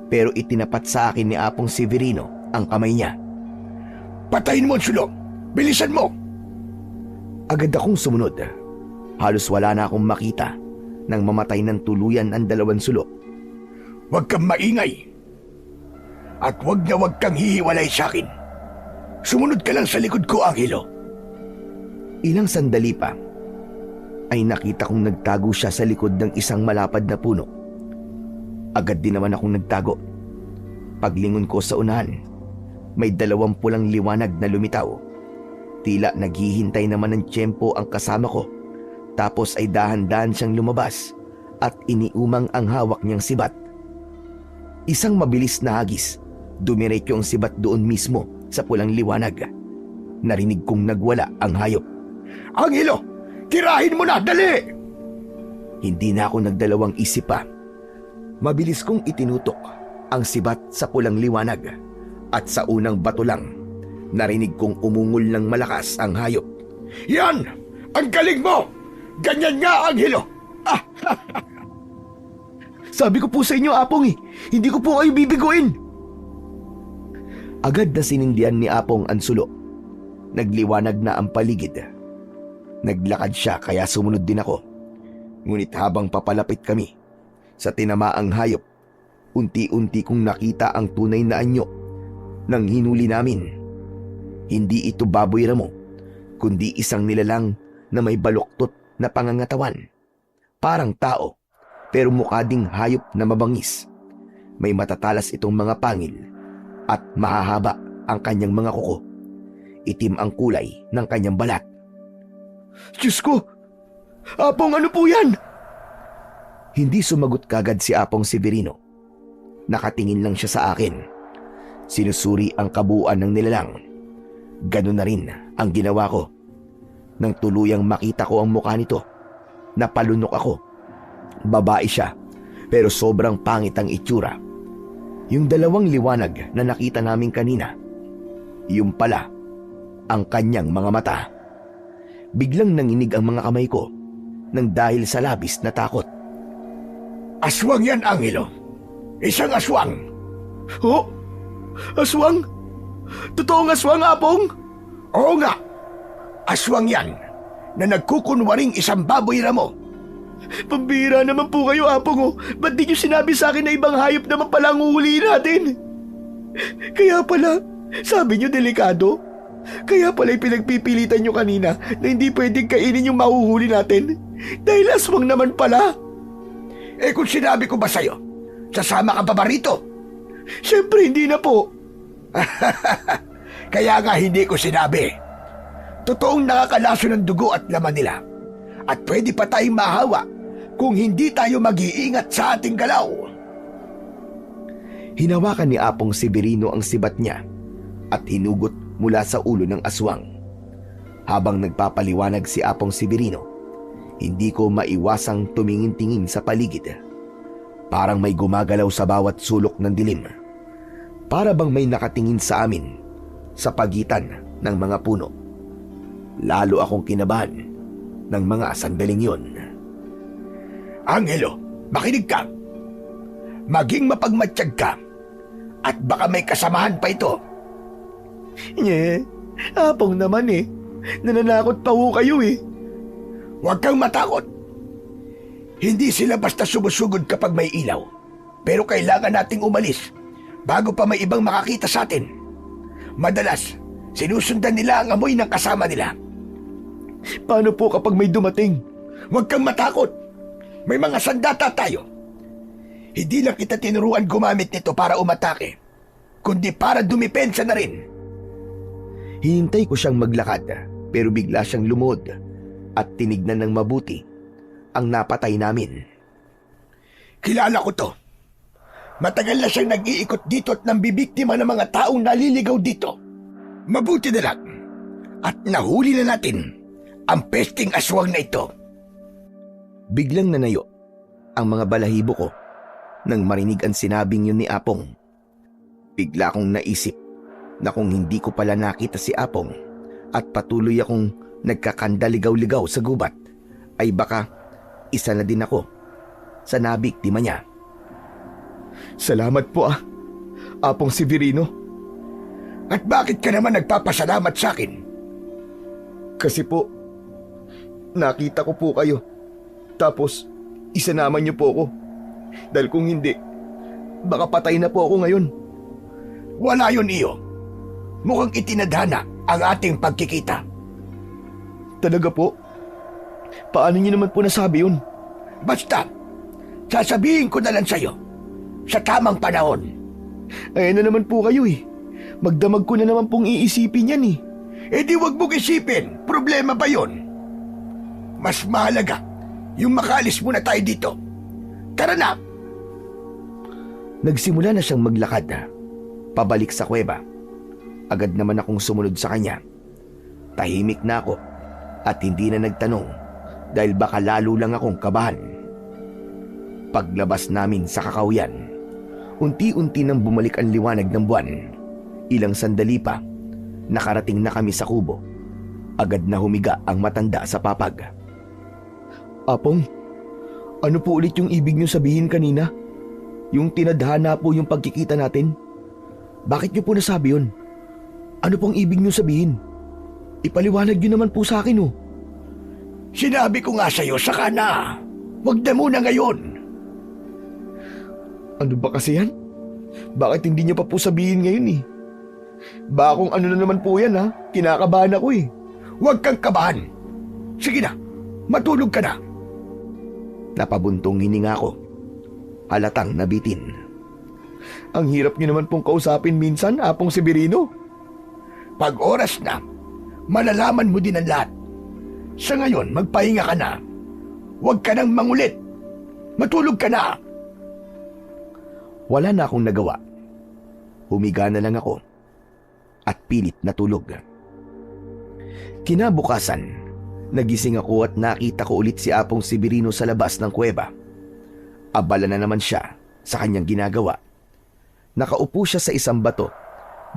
Speaker 1: pero itinapat sa akin ni Apong Severino ang kamay niya.
Speaker 2: Patayin mo ang sulo! Bilisan mo!
Speaker 1: Agad akong sumunod. Halos wala na akong makita nang mamatay ng tuluyan ang dalawang sulo.
Speaker 2: Huwag kang maingay. At huwag kang hihiwalay sa akin. Sumunod ka lang sa likod ko, Angelo.
Speaker 1: Ilang sandali pa ay nakita kong nagtago siya sa likod ng isang malapad na puno. Agad din naman akong nagtago. Paglingon ko sa unahan, may dalawang pulang liwanag na lumitaw. Tila naghihintay naman ng tiyempo ang kasama ko. Tapos ay dahan-dahan siyang lumabas at iniumang ang hawak niyang sibat. Isang mabilis na hagis, dumiretso ang sibat doon mismo sa pulang liwanag. Narinig kong nagwala ang hayop.
Speaker 2: Angelo! Tirahin mo na! Dali!
Speaker 1: Hindi na ako nagdalawang isip pa. Mabilis kong itinutok ang sibat sa pulang liwanag at sa unang bato lang, narinig kong umungol ng malakas ang hayop.
Speaker 2: Yan! Ang galing mo! Ganyan nga, Angelo!
Speaker 1: Sabi ko po sa inyo, Apong hindi ko po kayo bibiguin. Agad na sinindihan ni Apong ang sulo. Nagliwanag na ang paligid. Naglakad siya kaya sumunod din ako. Ngunit habang papalapit kami sa tinamaang hayop, unti-unti kong nakita ang tunay na anyo ng hinuli namin. Hindi ito baboy ramo, kundi isang nilalang na may baluktot na pangangatawan. Parang tao, pero mukha ding hayop na mabangis. May matatalas itong mga pangil at mahahaba ang kanyang mga kuko. Itim ang kulay ng kanyang balat. Diyos ko! Apong, ano po yan? Hindi sumagot kagad si Apong Severino. Nakatingin lang siya sa akin. Sinusuri ang kabuuan ng nilalang. Ganun na rin ang ginawa ko. Nang tuluyang makita ko ang mukha nito, napalunok ako. Babae siya, pero sobrang pangit ang itsura. Yung dalawang liwanag na nakita namin kanina, yung pala ang kanyang mga mata. Biglang nanginig ang mga kamay ko nang dahil sa labis na takot.
Speaker 2: Aswang yan, Angelo. Isang aswang.
Speaker 1: Oh? Aswang? Totoong aswang, Apong?
Speaker 2: Oo nga. Aswang yan na nagkukunwaring isang baboy ramo.
Speaker 1: Pambira naman po kayo, Apong. Ba't di nyo sinabi sa akin na ibang hayop naman pala ang uhulihin natin? Kaya pala, sabi nyo delikado. Kaya pala pinagpipilitan nyo kanina na hindi pwedeng kainin yung mahuhuli natin. Dahil aswang naman pala.
Speaker 2: Eh kung sinabi ko ba sa'yo, sasama ka pa ba rito?
Speaker 1: Siyempre hindi na po.
Speaker 2: Kaya nga hindi ko sinabi. Totoong nakakalaso ng dugo at laman nila. At pwede pa tayong mahawa kung hindi tayo mag-iingat sa ating galaw.
Speaker 1: Hinawakan ni Apong Severino ang sibat niya at hinugot mula sa ulo ng aswang. Habang nagpapaliwanag si Apong Severino, hindi ko maiwasang tumingin-tingin sa paligid. Parang may gumagalaw sa bawat sulok ng dilim. Para bang may nakatingin sa amin sa pagitan ng mga puno. Lalo akong kinabahan ng mga sandaling yon.
Speaker 2: Angelo, makinig ka. Maging mapagmatsyag ka at baka may kasamahan pa ito.
Speaker 1: Nye, Apong naman eh. Nananakot pa ho kayo eh.
Speaker 2: Huwag kang matakot. Hindi sila basta sumusugod kapag may ilaw. Pero kailangan nating umalis bago pa may ibang makakita sa atin. Madalas, sinusundan nila ang amoy ng kasama nila.
Speaker 1: Paano po kapag may dumating?
Speaker 2: Huwag kang matakot. May mga sandata tayo. Hindi lang kita tinuruan gumamit nito para umatake, kundi para dumipensa na rin.
Speaker 1: Hinintay ko siyang maglakad, pero bigla siyang lumuhod at tinignan ng mabuti ang napatay namin.
Speaker 2: Kilala ko to. Matagal na siyang nag-iikot dito at nambibiktima ng mga taong naliligaw dito. Mabuti na lang at nahuli na natin ang pesting aswang na ito.
Speaker 1: Biglang nanayo ang mga balahibo ko nang marinig ang sinabing yun ni Apong. Bigla akong naisip na kung hindi ko pala nakita si Apong at patuloy akong nagkakandaligaw-ligaw sa gubat, ay baka isa na din ako sa nabiktima niya. Salamat po Apong Severino.
Speaker 2: At bakit ka naman nagpapasalamat sa akin?
Speaker 1: Kasi po, nakita ko po kayo. Tapos, isanama niyo po ako. Dahil kung hindi, baka patay na po ako ngayon.
Speaker 2: Wala yun, iyo. Mukhang itinadhana ang ating pagkikita.
Speaker 1: Talaga po? Paano niyo naman po nasabi yun?
Speaker 2: Basta, sasabihin ko na lang sa'yo sa tamang panahon.
Speaker 1: Ayan na naman po kayo eh. Magdamag ko na naman pong iisipin yan eh.
Speaker 2: Eh di wag mong isipin, problema ba yun? Mas mahalaga yung makaalis muna tayo dito. Tara na!
Speaker 1: Nagsimula na siyang maglakad pabalik sa kuweba. Agad naman akong sumunod sa kanya. Tahimik na ako at hindi na nagtanong dahil baka lalo lang akong kabahan. Paglabas namin sa kakawyan, unti-unti nang bumalik ang liwanag ng buwan. Ilang sandali pa, nakarating na kami sa kubo. Agad na humiga ang matanda sa papag. Apong, ano po ulit yung ibig niyo sabihin kanina? Yung tinadhana po yung pagkikita natin? Bakit niyo po nasabi yun? Ano pong ibig niyo sabihin? Ipaliwanag niyo naman po sa akin oh.
Speaker 2: Sinabi ko nga sa'yo, saka na. Wag na muna ngayon.
Speaker 1: Ano ba kasi yan? Bakit hindi niyo pa po sabihin ngayon eh? Baka kung ano na naman po yan ha? Kinakabahan ako eh.
Speaker 2: Huwag kang kabahan. Sige na, matulog ka na.
Speaker 1: Napabuntong hininga ko. Halatang nabitin. Ang hirap niyo naman pong kausapin minsan, Apong Severino.
Speaker 2: Pag oras na, malalaman mo din ang lahat. Sa ngayon, magpahinga ka na. Huwag ka nang mangulit. Matulog ka na.
Speaker 1: Wala na akong nagawa. Humiga na lang ako at pilit natulog. Kinabukasan, nagising ako at nakita ko ulit si Apong Severino sa labas ng kuweba. Abala na naman siya sa kanyang ginagawa. Nakaupo siya sa isang bato,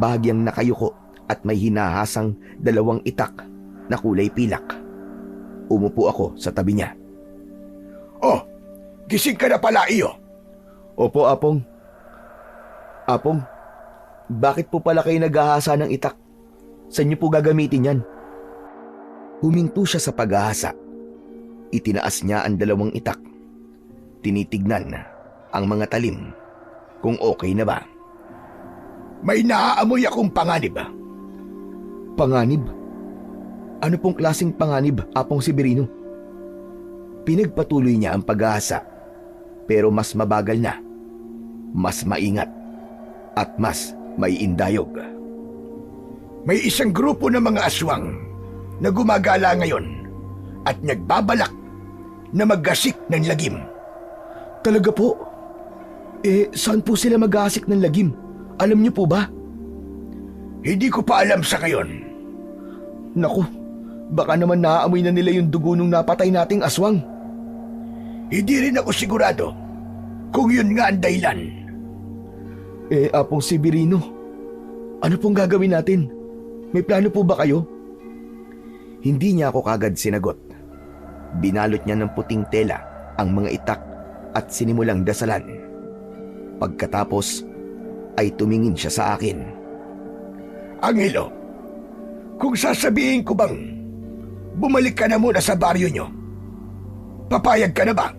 Speaker 1: bahagyang nakayuko at may hinahasang 2 itak na kulay pilak. Umupo ako sa tabi niya.
Speaker 2: Oh, gising ka na pala, iyo.
Speaker 1: Opo, Apong. Apong, bakit po pala kayo naghahasa ng itak? Saan niyo po gagamitin yan? Huminto siya sa paghahasa. Itinaas niya ang 2 itak. Tinitignan ang mga talim kung okay na ba.
Speaker 2: May naaamoy akong panganib.
Speaker 1: Panganib? Ano pong klaseng panganib, Apong Severino? Pinagpatuloy niya ang paghahasa, pero mas mabagal na, mas maingat, at mas may indayog.
Speaker 2: May isang grupo ng mga aswang na gumagala ngayon at nagbabalak na maggasik ng lagim.
Speaker 1: Talaga po? Saan po sila mag-aasik ng lagim? Alam niyo po ba?
Speaker 2: Hindi ko pa alam sa ngayon.
Speaker 1: Naku, baka naman naaamoy na nila yung dugo nung napatay nating aswang.
Speaker 2: Hindi rin ako sigurado kung yun nga ang dahilan.
Speaker 1: Apong Severino, ano pong gagawin natin? May plano po ba kayo? Hindi niya ako kagad sinagot. Binalot niya ng puting tela ang mga itak at sinimulang dasalan. Pagkatapos ay tumingin siya sa akin.
Speaker 2: Angelo, kung sasabihin ko bang bumalik ka na muna sa baryo nyo, papayag ka na ba?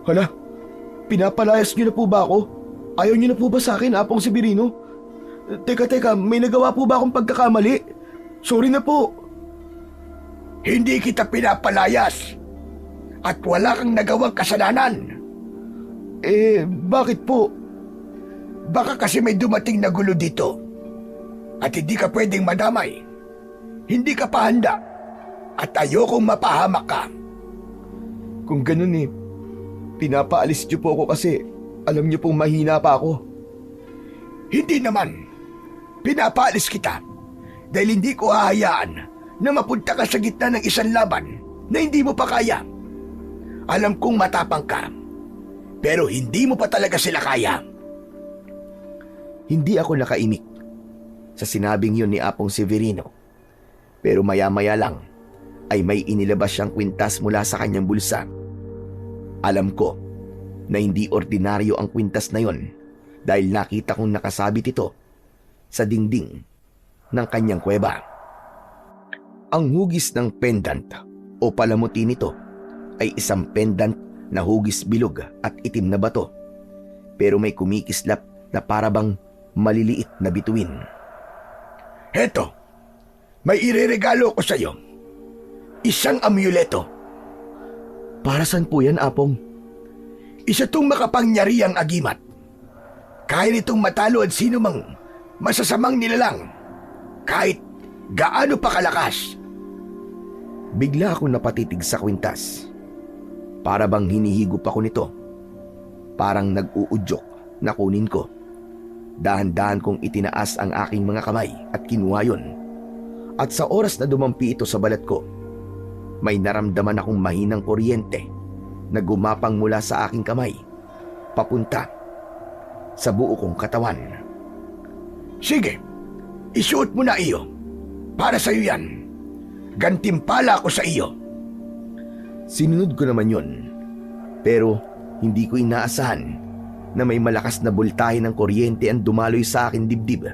Speaker 1: Hala, pinapalayas niyo na po ba ako? Ayaw niyo na po ba sa akin, Apong Severino? Teka, may nagawa po ba akong pagkakamali? Sorry na po.
Speaker 2: Hindi kita pinapalayas at wala kang nagawang kasalanan.
Speaker 1: Bakit po?
Speaker 2: Baka kasi may dumating na gulo dito at hindi ka pwedeng madamay. Hindi ka pa handa at ayokong mapahamak ka.
Speaker 1: Kung ganun pinapaalis niyo po ako kasi alam niyo pong mahina pa ako.
Speaker 2: Hindi naman. Pinapaalis kita dahil hindi ko hahayaan na mapunta ka sa gitna ng isang laban na hindi mo pa kaya. Alam kong matapang ka, pero hindi mo pa talaga sila kaya.
Speaker 1: Hindi ako nakaimik sa sinabing yun ni Apong Severino. Pero maya-maya lang ay may inilabas siyang kwintas mula sa kanyang bulsa. Alam ko na hindi ordinaryo ang kwintas na yon dahil nakita kong nakasabit ito sa dingding ng kanyang kuweba. Ang hugis ng pendant o palamuti nito ay isang pendant na hugis bilog at itim na bato, pero may kumikislap na parabang maliliit na bituin.
Speaker 2: Heto, may ireregalo ko sa iyo. Isang amuleto.
Speaker 1: Para saan po yan, Apong?
Speaker 2: Isa tong makapangyarihang agimat. Kaya nitong matalo at sino mang masasamang nilalang, kahit gaano pa kalakas.
Speaker 1: Bigla ako napatitig sa kwintas. Para bang hinihigop ako nito. Parang nag-uudyok na kunin ko. Dahan-dahan kong itinaas ang aking mga kamay at kinuha yun. At sa oras na dumampi ito sa balat ko, may naramdaman akong mahinang kuryente na gumapang mula sa aking kamay, papunta sa buo kong katawan.
Speaker 2: Sige, isuot mo na iyo. Para sa iyo yan. Gantimpala ko sa iyo.
Speaker 1: Sinunod ko naman yun, pero hindi ko inaasahan na may malakas na boltahe ng kuryente ang dumaloy sa akin dibdib.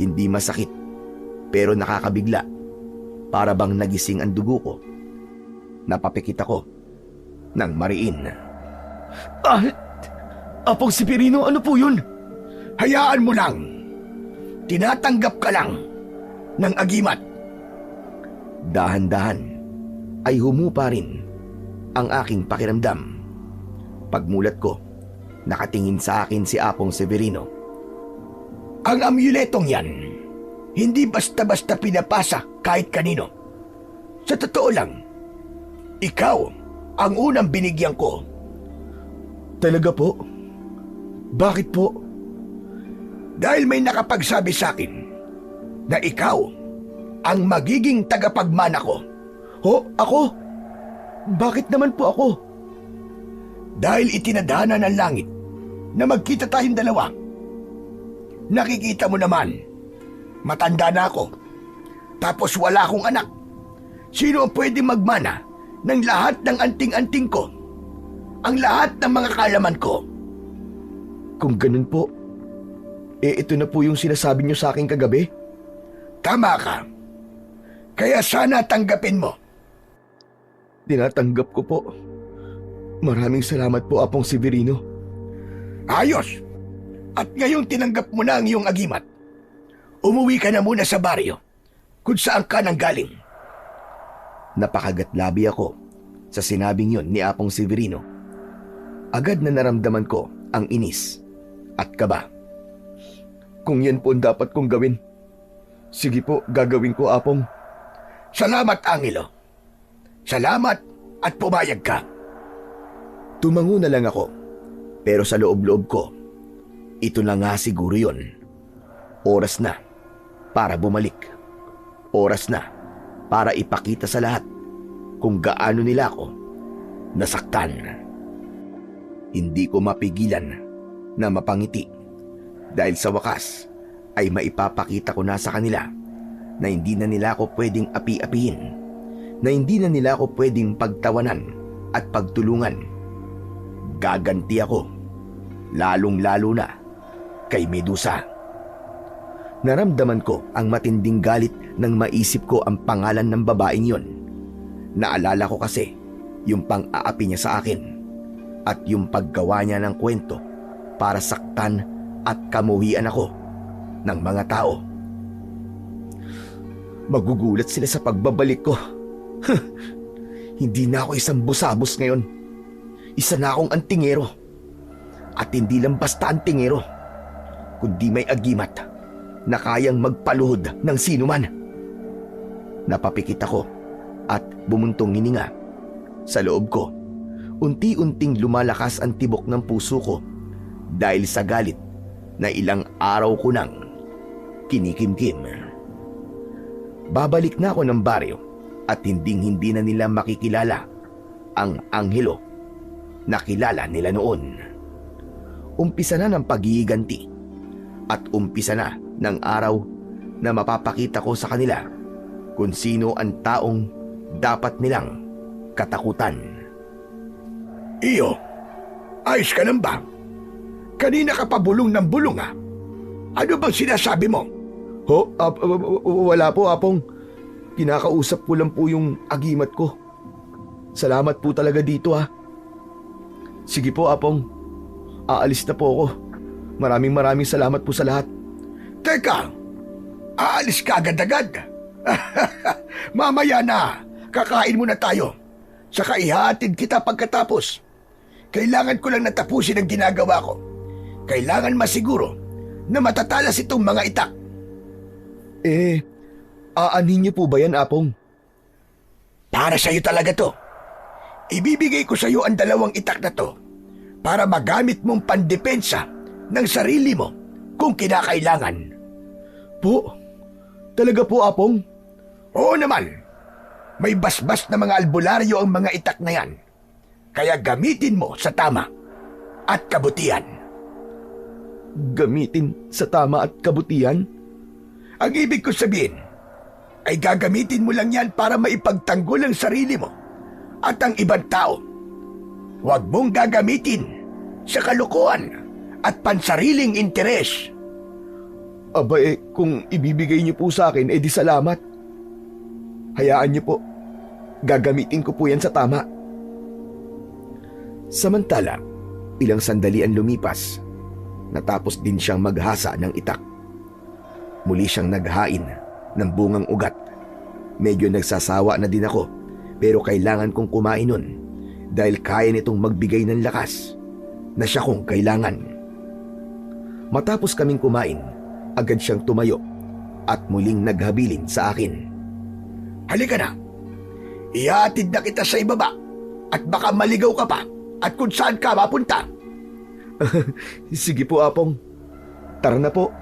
Speaker 1: Hindi masakit, pero nakakabigla. Para bang nagising ang dugo ko. Napapikit ako ng mariin. Apong Severino, ano po yun?
Speaker 2: Hayaan mo lang. Tinatanggap ka lang ng agimat.
Speaker 1: Dahan-dahan ay humupa rin ang aking pakiramdam. Pagmulat ko, nakatingin sa akin si Apong Severino.
Speaker 2: Ang amuletong yan, hindi basta-basta pinapasa kahit kanino. Sa totoo lang, ikaw ang unang binigyan ko.
Speaker 1: Talaga po? Bakit po?
Speaker 2: Dahil may nakapagsabi sa akin na ikaw ang magiging tagapagmana ko.
Speaker 1: Ho, ako? Bakit naman po ako?
Speaker 2: Dahil itinadhana ng langit na magkita tayong dalawa. Nakikita mo naman, matanda na ako. Tapos wala akong anak. Sino ang pwede magmana ng lahat ng anting-anting ko? Ang lahat ng mga kalaman ko?
Speaker 1: Kung ganun po, ito na po yung sinasabi niyo sa akin kagabi?
Speaker 2: Tama ka. Kaya sana tanggapin mo.
Speaker 1: Tinatanggap ko po. Maraming salamat po, Apong Severino.
Speaker 2: Ayos. At ngayong tinanggap mo na ang iyong agimat, umuwi ka na muna sa baryo kung saan ka nanggaling.
Speaker 1: Napakagatlabi ako sa sinabing yon ni Apong Severino. Agad na naramdaman ko ang inis at kaba. Kung yan po ang dapat kong gawin, sige po, gagawin ko, Apong.
Speaker 2: Salamat, Angelo. Salamat at pumayag ka.
Speaker 1: Tumango na lang ako, pero sa loob-loob ko, ito na nga siguro yon. Oras na para bumalik. Oras na para ipakita sa lahat kung gaano nila ako nasaktan. Hindi ko mapigilan na mapangiti dahil sa wakas ay maipapakita ko na sa kanila na hindi na nila ako pwedeng api-apihin, na hindi na nila ako pwedeng pagtawanan at pagtulungan. Gaganti ako, lalong-lalo na kay Medusa. Naramdaman ko ang matinding galit nang maisip ko ang pangalan ng babaeng yon. Naalala ko kasi yung pang-aapi niya sa akin at yung paggawa niya ng kwento para saktan at kamuhian ako ng mga tao. Magugulat sila sa pagbabalik ko. Hindi na ako isang busabos ngayon. Isa na akong antingero. At hindi lang basta antingero, kundi may agimat na kayang magpaluhod ng sinuman. Napapikit ako at bumuntong hininga. Sa loob ko, unti-unting lumalakas ang tibok ng puso ko dahil sa galit na ilang araw ko nang kinikimkim. Babalik na ako ng baryo at hindi na nila makikilala ang Anghelo na kilala nila noon. Umpisa na ng paghihiganti at umpisa na ng araw na mapapakita ko sa kanila kung sino ang taong dapat nilang katakutan.
Speaker 2: Iyo, ayos ka lang ba? Kanina ka pa bulong ng bulong ha? Ano bang sinasabi mo?
Speaker 1: Ho? Wala po, Apong. Kinakausap ko lang po yung agimat ko. Salamat po talaga dito ha. Sige po, Apong. Aalis na po ako. Maraming salamat po sa lahat.
Speaker 2: Teka, aalis ka agad-agad? Mamaya na, kakain muna tayo. Saka ihatid kita pagkatapos. Kailangan ko lang natapusin ang ginagawa ko. Kailangan masiguro na matatalas itong mga itak.
Speaker 1: Aanhin niyo po ba yan, Apong?
Speaker 2: Para sa'yo talaga to. Ibibigay ko sa'yo ang 2 itak na to para magamit mong pandepensa ng sarili mo kung kinakailangan.
Speaker 1: Po? Talaga po, Apong?
Speaker 2: Oo naman. May basbas na mga albularyo ang mga itak na yan. Kaya gamitin mo sa tama at kabutihan.
Speaker 1: Gamitin sa tama at kabutihan?
Speaker 2: Ang ibig ko sabihin ay gagamitin mo lang yan para maipagtanggol ang sarili mo at ang ibang tao. Huwag mong gagamitin sa kalokohan at pansariling interes.
Speaker 1: Aba kung ibibigay niyo po sa akin, di salamat. Hayaan niyo po. Gagamitin ko po yan sa tama. Samantala, ilang sandali ang lumipas. Natapos din siyang maghasa ng itak. Muli siyang naghain ng bungang ugat. Medyo nagsasawa na din ako, pero kailangan kong kumain nun dahil kaya nitong magbigay ng lakas na siya kong kailangan. Matapos kaming kumain, agad siyang tumayo at muling naghabilin sa akin.
Speaker 2: Halika na. Ihatid na kita sa ibaba at baka maligaw ka pa at kung saan ka mapunta.
Speaker 1: Sige po, Apong. Tara na po.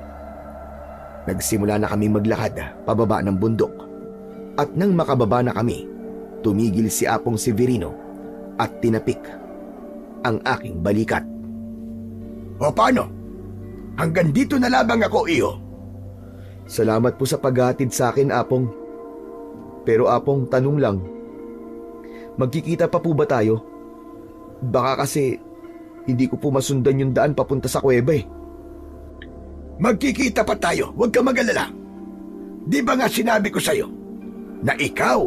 Speaker 1: Nagsimula na kami maglakad pababa ng bundok. At nang makababa na kami, tumigil si Apong Severino at tinapik ang aking balikat.
Speaker 2: O paano? Hanggang dito na lamang ako, iyo.
Speaker 1: Salamat po sa paghatid sa akin, Apong. Pero Apong, tanong lang. Magkikita pa po ba tayo? Baka kasi hindi ko po masundan yung daan papunta sa kuweba eh.
Speaker 2: Magkikita pa tayo, huwag ka mag-alala. Di ba nga sinabi ko sa'yo na ikaw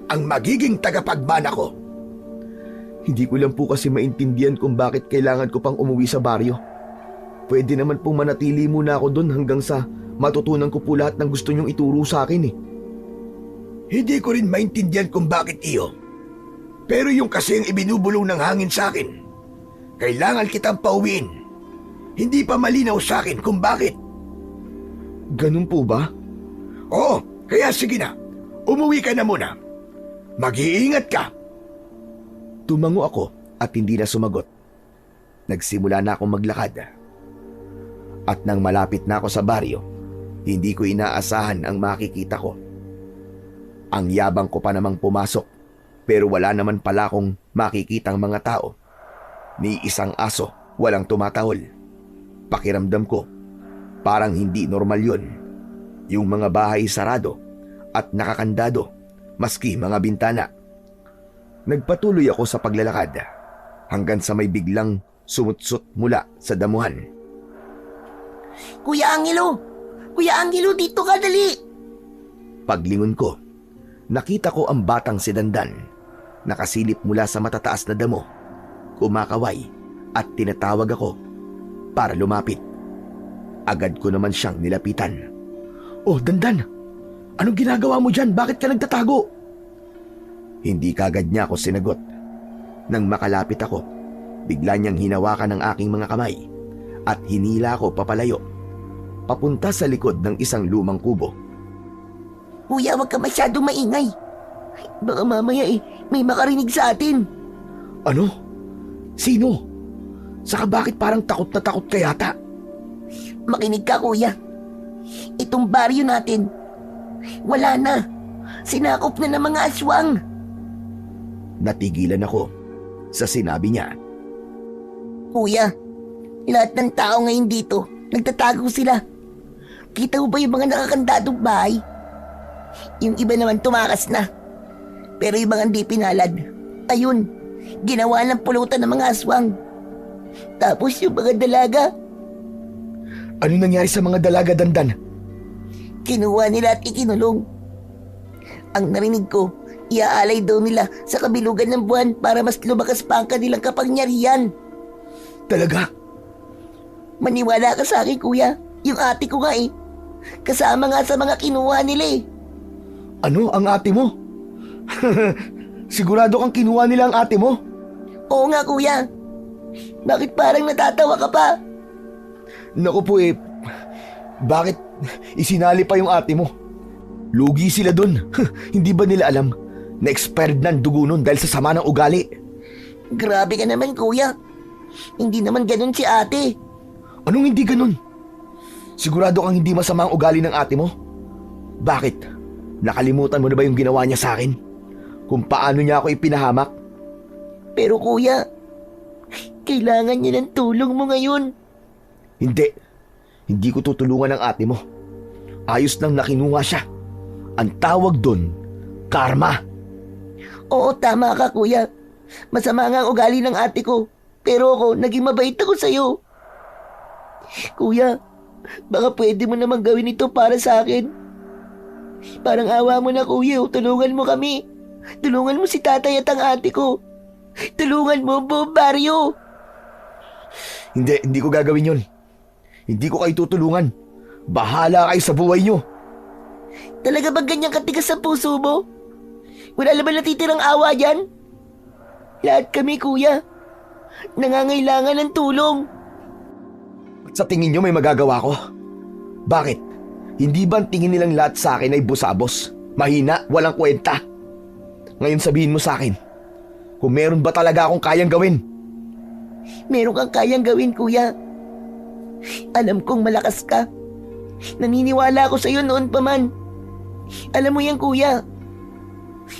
Speaker 2: ang magiging tagapagmana ko?
Speaker 1: Hindi ko lang po kasi maintindihan kung bakit kailangan ko pang umuwi sa baryo. Pwede naman pong manatili muna ako doon hanggang sa matutunan ko po lahat ng gusto niyong ituro sa akin eh.
Speaker 2: Hindi ko rin maintindihan kung bakit iyo. Pero yung kasi ang ibinubulong ng hangin sa akin, kailangan kitang pauwiin. Hindi pa malinaw sa akin kung bakit.
Speaker 1: Ganun po ba?
Speaker 2: Oo, kaya sige na. Umuwi ka na muna. Mag-iingat ka.
Speaker 1: Tumango ako at hindi na sumagot. Nagsimula na akong maglakad. At nang malapit na ako sa baryo, hindi ko inaasahan ang makikita ko. Ang yabang ko pa namang pumasok, pero wala naman pala akong makikitang mga tao. Ni isang aso, walang tumatahol. Pakiramdam ko, parang hindi normal yun. Yung mga bahay sarado at nakakandado, maski mga bintana. Nagpatuloy ako sa paglalakad hanggang sa may biglang sumutsut mula sa damuhan.
Speaker 3: Kuya Angelo! Kuya Angelo, dito ka, dali!
Speaker 1: Paglingon ko, nakita ko ang batang si Dandan, nakasilip mula sa matataas na damo, kumakaway at tinatawag ako para lumapit. Agad ko naman siyang nilapitan. Oh, Dandan! Anong ginagawa mo dyan? Bakit ka nagtatago? Hindi kagad niya ako sinagot. Nang makalapit ako, bigla niyang hinawakan ang aking mga kamay at hinila ko papalayo, papunta sa likod ng isang lumang kubo.
Speaker 3: Kuya, wag ka masyadong maingay. Baka mamaya may makarinig sa atin.
Speaker 1: Ano? Sino? Saka bakit parang takot na takot ka yata?
Speaker 3: Makinig ka, kuya. Itong baryo natin, wala na. Sinakop na ng mga aswang.
Speaker 1: Natigilan ako sa sinabi niya.
Speaker 3: Kuya, lahat ng tao ngayon dito, nagtatago sila. Kita mo ba yung mga nakakandadong bahay? Yung iba naman tumakas na. Pero yung mga hindi pinalad, ayun, ginawa ng pulutan ng mga aswang. Tapos yung mga dalaga,
Speaker 1: Ano nangyari sa mga dalaga, Dandan?
Speaker 3: kinuha nila at ikinulong. Ang narinig ko, iaalay daw nila sa kabilugan ng buwan para mas lumakas pa ang kanilang kapangyarihan.
Speaker 1: Talaga?
Speaker 3: Maniwala ka sa akin, kuya. Yung ate ko nga eh. Kasama nga sa mga kinuha nila eh.
Speaker 1: Ano ang ate mo? Sigurado kang kinuha nila ang ate mo?
Speaker 3: Oo nga, kuya. Bakit parang natatawa ka pa?
Speaker 1: Naku po bakit isinali pa yung ate mo? Lugi sila dun. Hindi ba nila alam na expired na ang dugo nun dahil sa sama ng ugali?
Speaker 3: Grabe ka naman, kuya. Hindi naman ganun si ate.
Speaker 1: Anong hindi ganun? Sigurado kang hindi masama ang ugali ng ate mo? Bakit? Nakalimutan mo na ba yung ginawa niya sa akin? Kung paano niya ako ipinahamak?
Speaker 3: Pero kuya, kailangan niya ng tulong mo ngayon.
Speaker 1: Hindi. Hindi ko tutulungan ang ate mo. Ayos nang nakinuha siya. Ang tawag dun, karma.
Speaker 3: Oo, tama ka, kuya. Masama nga ang ugali ng ate ko. Pero ako, naging mabait ako sa'yo. Kuya, baka pwede mo namang gawin ito para sa akin. Parang awa mo na, kuya. Tulungan mo kami. Tulungan mo si tatay at ang ate ko. Tulungan mo ang buong baryo.
Speaker 1: Hindi ko gagawin yun. Hindi ko kayo tutulungan. Bahala kayo sa buhay nyo.
Speaker 3: Talaga bang ganyan katigas sa puso mo? Wala naman natitirang awa dyan? Lahat kami, kuya. Nangangailangan ng tulong.
Speaker 1: Sa tingin nyo may magagawa ko? Bakit? Hindi ba ang tingin nilang lahat sa akin ay busabos? Mahina, walang kwenta? Ngayon sabihin mo sa akin, kung meron ba talaga akong kayang gawin?
Speaker 3: Meron kang kayang gawin, kuya. Alam kong malakas ka. Naniniwala ako sa'yo noon pa man. Alam mo yan, kuya.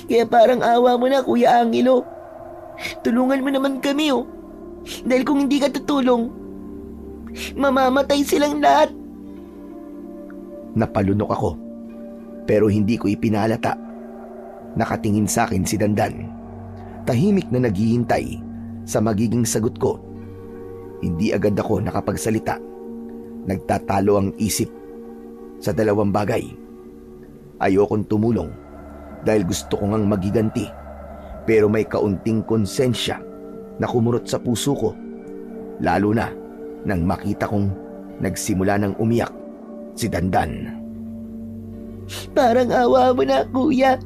Speaker 3: Kaya parang awa mo na, Kuya Angelo. Tulungan mo naman kami, oh. Dahil kung hindi ka tutulong, mamamatay silang lahat.
Speaker 1: Napalunok ako, pero hindi ko ipinalata. Nakatingin sa akin si Dandan. Tahimik na naghihintay sa magiging sagot ko. Hindi agad ako nakapagsalita. Nagtatalo ang isip sa dalawang bagay. Ayokong tumulong dahil gusto ko ngang magiganti, pero may kaunting konsensya na kumurot sa puso ko, lalo na nang makita kong nagsimula ng umiyak si Dandan.
Speaker 3: Parang awa mo na, kuya.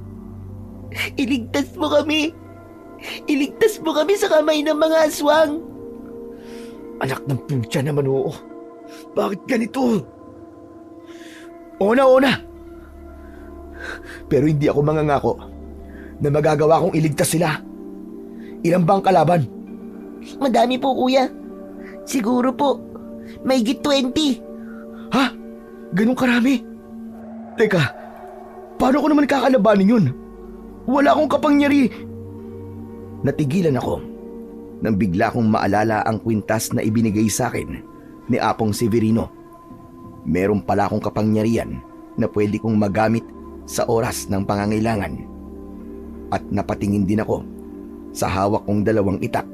Speaker 3: Iligtas mo kami. Iligtas mo kami sa kamay ng mga aswang.
Speaker 2: Anak ng putya naman, oo. Bakit ganito?
Speaker 1: Ona. Pero hindi ako mangangako na magagawa kong iligtas sila. Ilan bang kalaban?
Speaker 3: Madami po, kuya. Siguro po, may 20.
Speaker 1: Ha? Ganun karami? Teka, paano ko naman kakalabanin yun? Wala akong kapangyari. Natigilan ako nang bigla kong maalala ang kwintas na ibinigay sa akin ni Apong Severino. Meron pala akong kapangyarihan na pwede kong magamit sa oras ng pangangailangan. At napatingin din ako sa hawak kong 2 itak.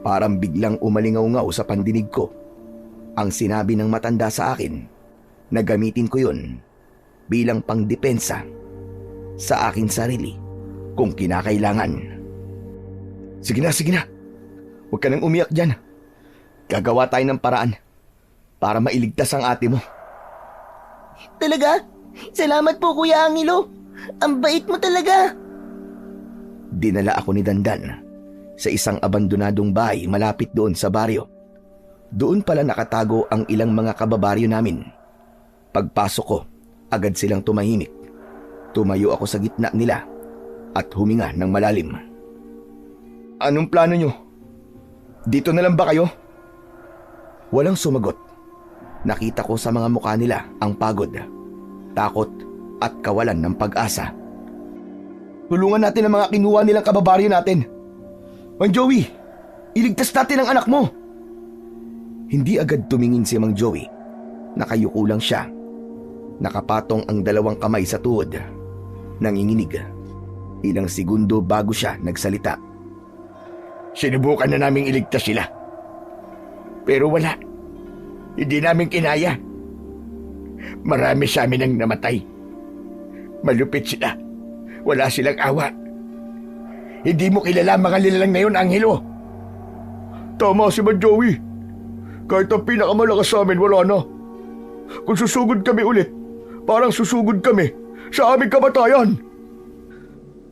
Speaker 1: Parang biglang umalingaw-ngaw sa pandinig ko ang sinabi ng matanda sa akin na gamitin ko yun bilang pangdepensa sa aking sarili kung kinakailangan. Sige na. Huwag ka nang umiyak dyan. Gagawa tayo ng paraan para mailigtas ang ate mo.
Speaker 3: Talaga? Salamat po, Kuya Angelo. Ang bait mo talaga.
Speaker 1: Dinala ako ni Dandan sa isang abandonadong bahay malapit doon sa baryo. Doon pala nakatago ang ilang mga kababaryo namin. Pagpasok ko, agad silang tumahimik. Tumayo ako sa gitna nila at huminga ng malalim. Anong plano nyo? Dito na lang ba kayo? Walang sumagot. Nakita ko sa mga mukha nila ang pagod, takot at kawalan ng pag-asa. Tulungan natin ang mga kinuha nilang kababaryo natin. Mang Joey, iligtas natin ang anak mo. Hindi agad tumingin si Mang Joey. Nakayuko lang siya. Nakapatong ang 2 kamay sa tuhod. Nanginginig. Ilang segundo bago siya nagsalita.
Speaker 2: Sinubukan na naming iligtas sila. Pero wala. Hindi namin kinaya. Marami sa amin ang namatay. Malupit sila. Wala silang awa. Hindi mo kilala mga nilalang na yun, Angelo.
Speaker 5: Tama si Man Joey. Kahit ang pinakamalakas sa amin, wala na. Kung susugod kami ulit, parang susugod kami sa aming kamatayan.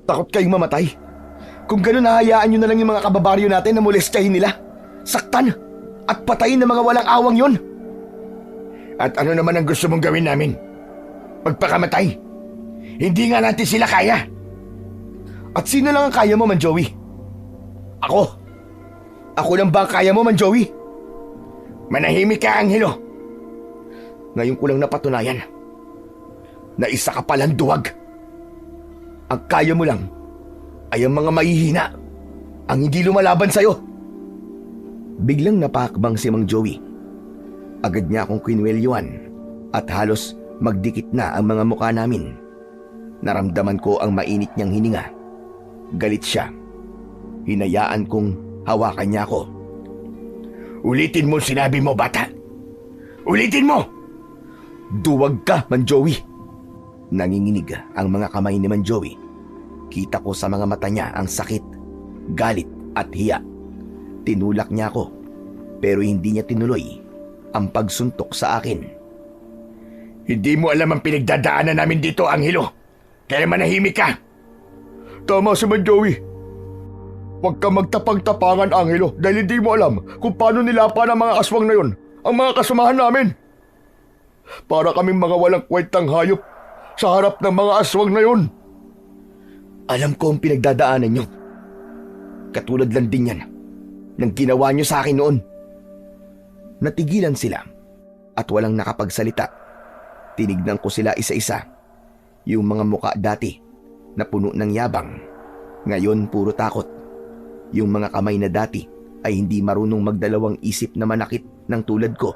Speaker 1: Takot kayong mamatay? Kung gano'n, hahayaan nyo na lang yung mga kababaryo natin na molestahin nila, saktan at patayin ng mga walang awang yon.
Speaker 2: At ano naman ang gusto mong gawin namin? Magpakamatay? Hindi nga natin sila kaya.
Speaker 1: At sino lang ang kaya mo, Man Joey? Ako. Ako lang ba ang kaya mo, Man Joey?
Speaker 2: Manahimik ka, Angelo.
Speaker 1: Ngayon ko lang napatunayan na isa ka palang duwag. Ang kaya mo lang ay ang mga mahihina, ang hindi lumalaban sa'yo. Biglang napakbang si Mang Joey. Agad niya akong kinwelyuan at halos magdikit na ang mga mukha namin. Naramdaman ko ang mainit niyang hininga. Galit siya. Hinayaan kong hawakan niya ako.
Speaker 2: Ulitin mo sinabi mo, bata. Ulitin mo!
Speaker 1: Duwag ka, Man Joey. Nanginginig ang mga kamay ni Man Joey. Kita ko sa mga mata niya ang sakit, galit at hiya. Tinulak niya ako, pero hindi niya tinuloy ang pagsuntok sa akin.
Speaker 2: Hindi mo alam ang pinagdadaanan namin dito, Angelo. Kaya manahimik ka.
Speaker 5: Tama si Man Joey. Huwag kang magtapang-tapangan, Angelo, dahil hindi mo alam kung paano nilapan ang mga aswang na yon, ang mga kasamahan namin. Para kaming mga walang kwentang hayop sa harap ng mga aswang na yon.
Speaker 1: Alam ko ang pinagdadaanan nyo. Katulad lang din yan ng ginawa nyo sa akin noon. Natigilan sila at walang nakapagsalita. Tinignan ko sila isa-isa. Yung mga muka dati na puno ng yabang, ngayon puro takot. Yung mga kamay na dati ay hindi marunong magdalawang isip na manakit ng tulad ko,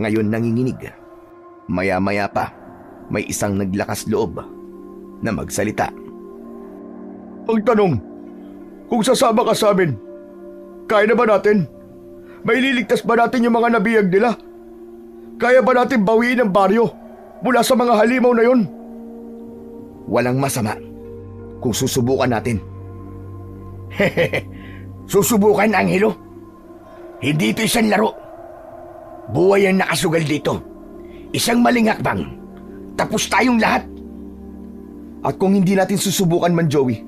Speaker 1: ngayon nanginginig. Maya-maya pa, may isang naglakas loob na magsalita.
Speaker 5: Ang tanong, kung sasama ka sa amin, kaya na ba natin? May liligtas ba natin yung mga nabiyag nila? Kaya ba natin bawiin ang baryo mula sa mga halimaw na yun?
Speaker 1: Walang masama kung susubukan natin.
Speaker 2: Susubukan, Angelo? Hindi ito isang laro. Buhay ang nakasugal dito. Isang maling hakbang. Tapos tayong lahat.
Speaker 1: At kung hindi natin susubukan man, Joey,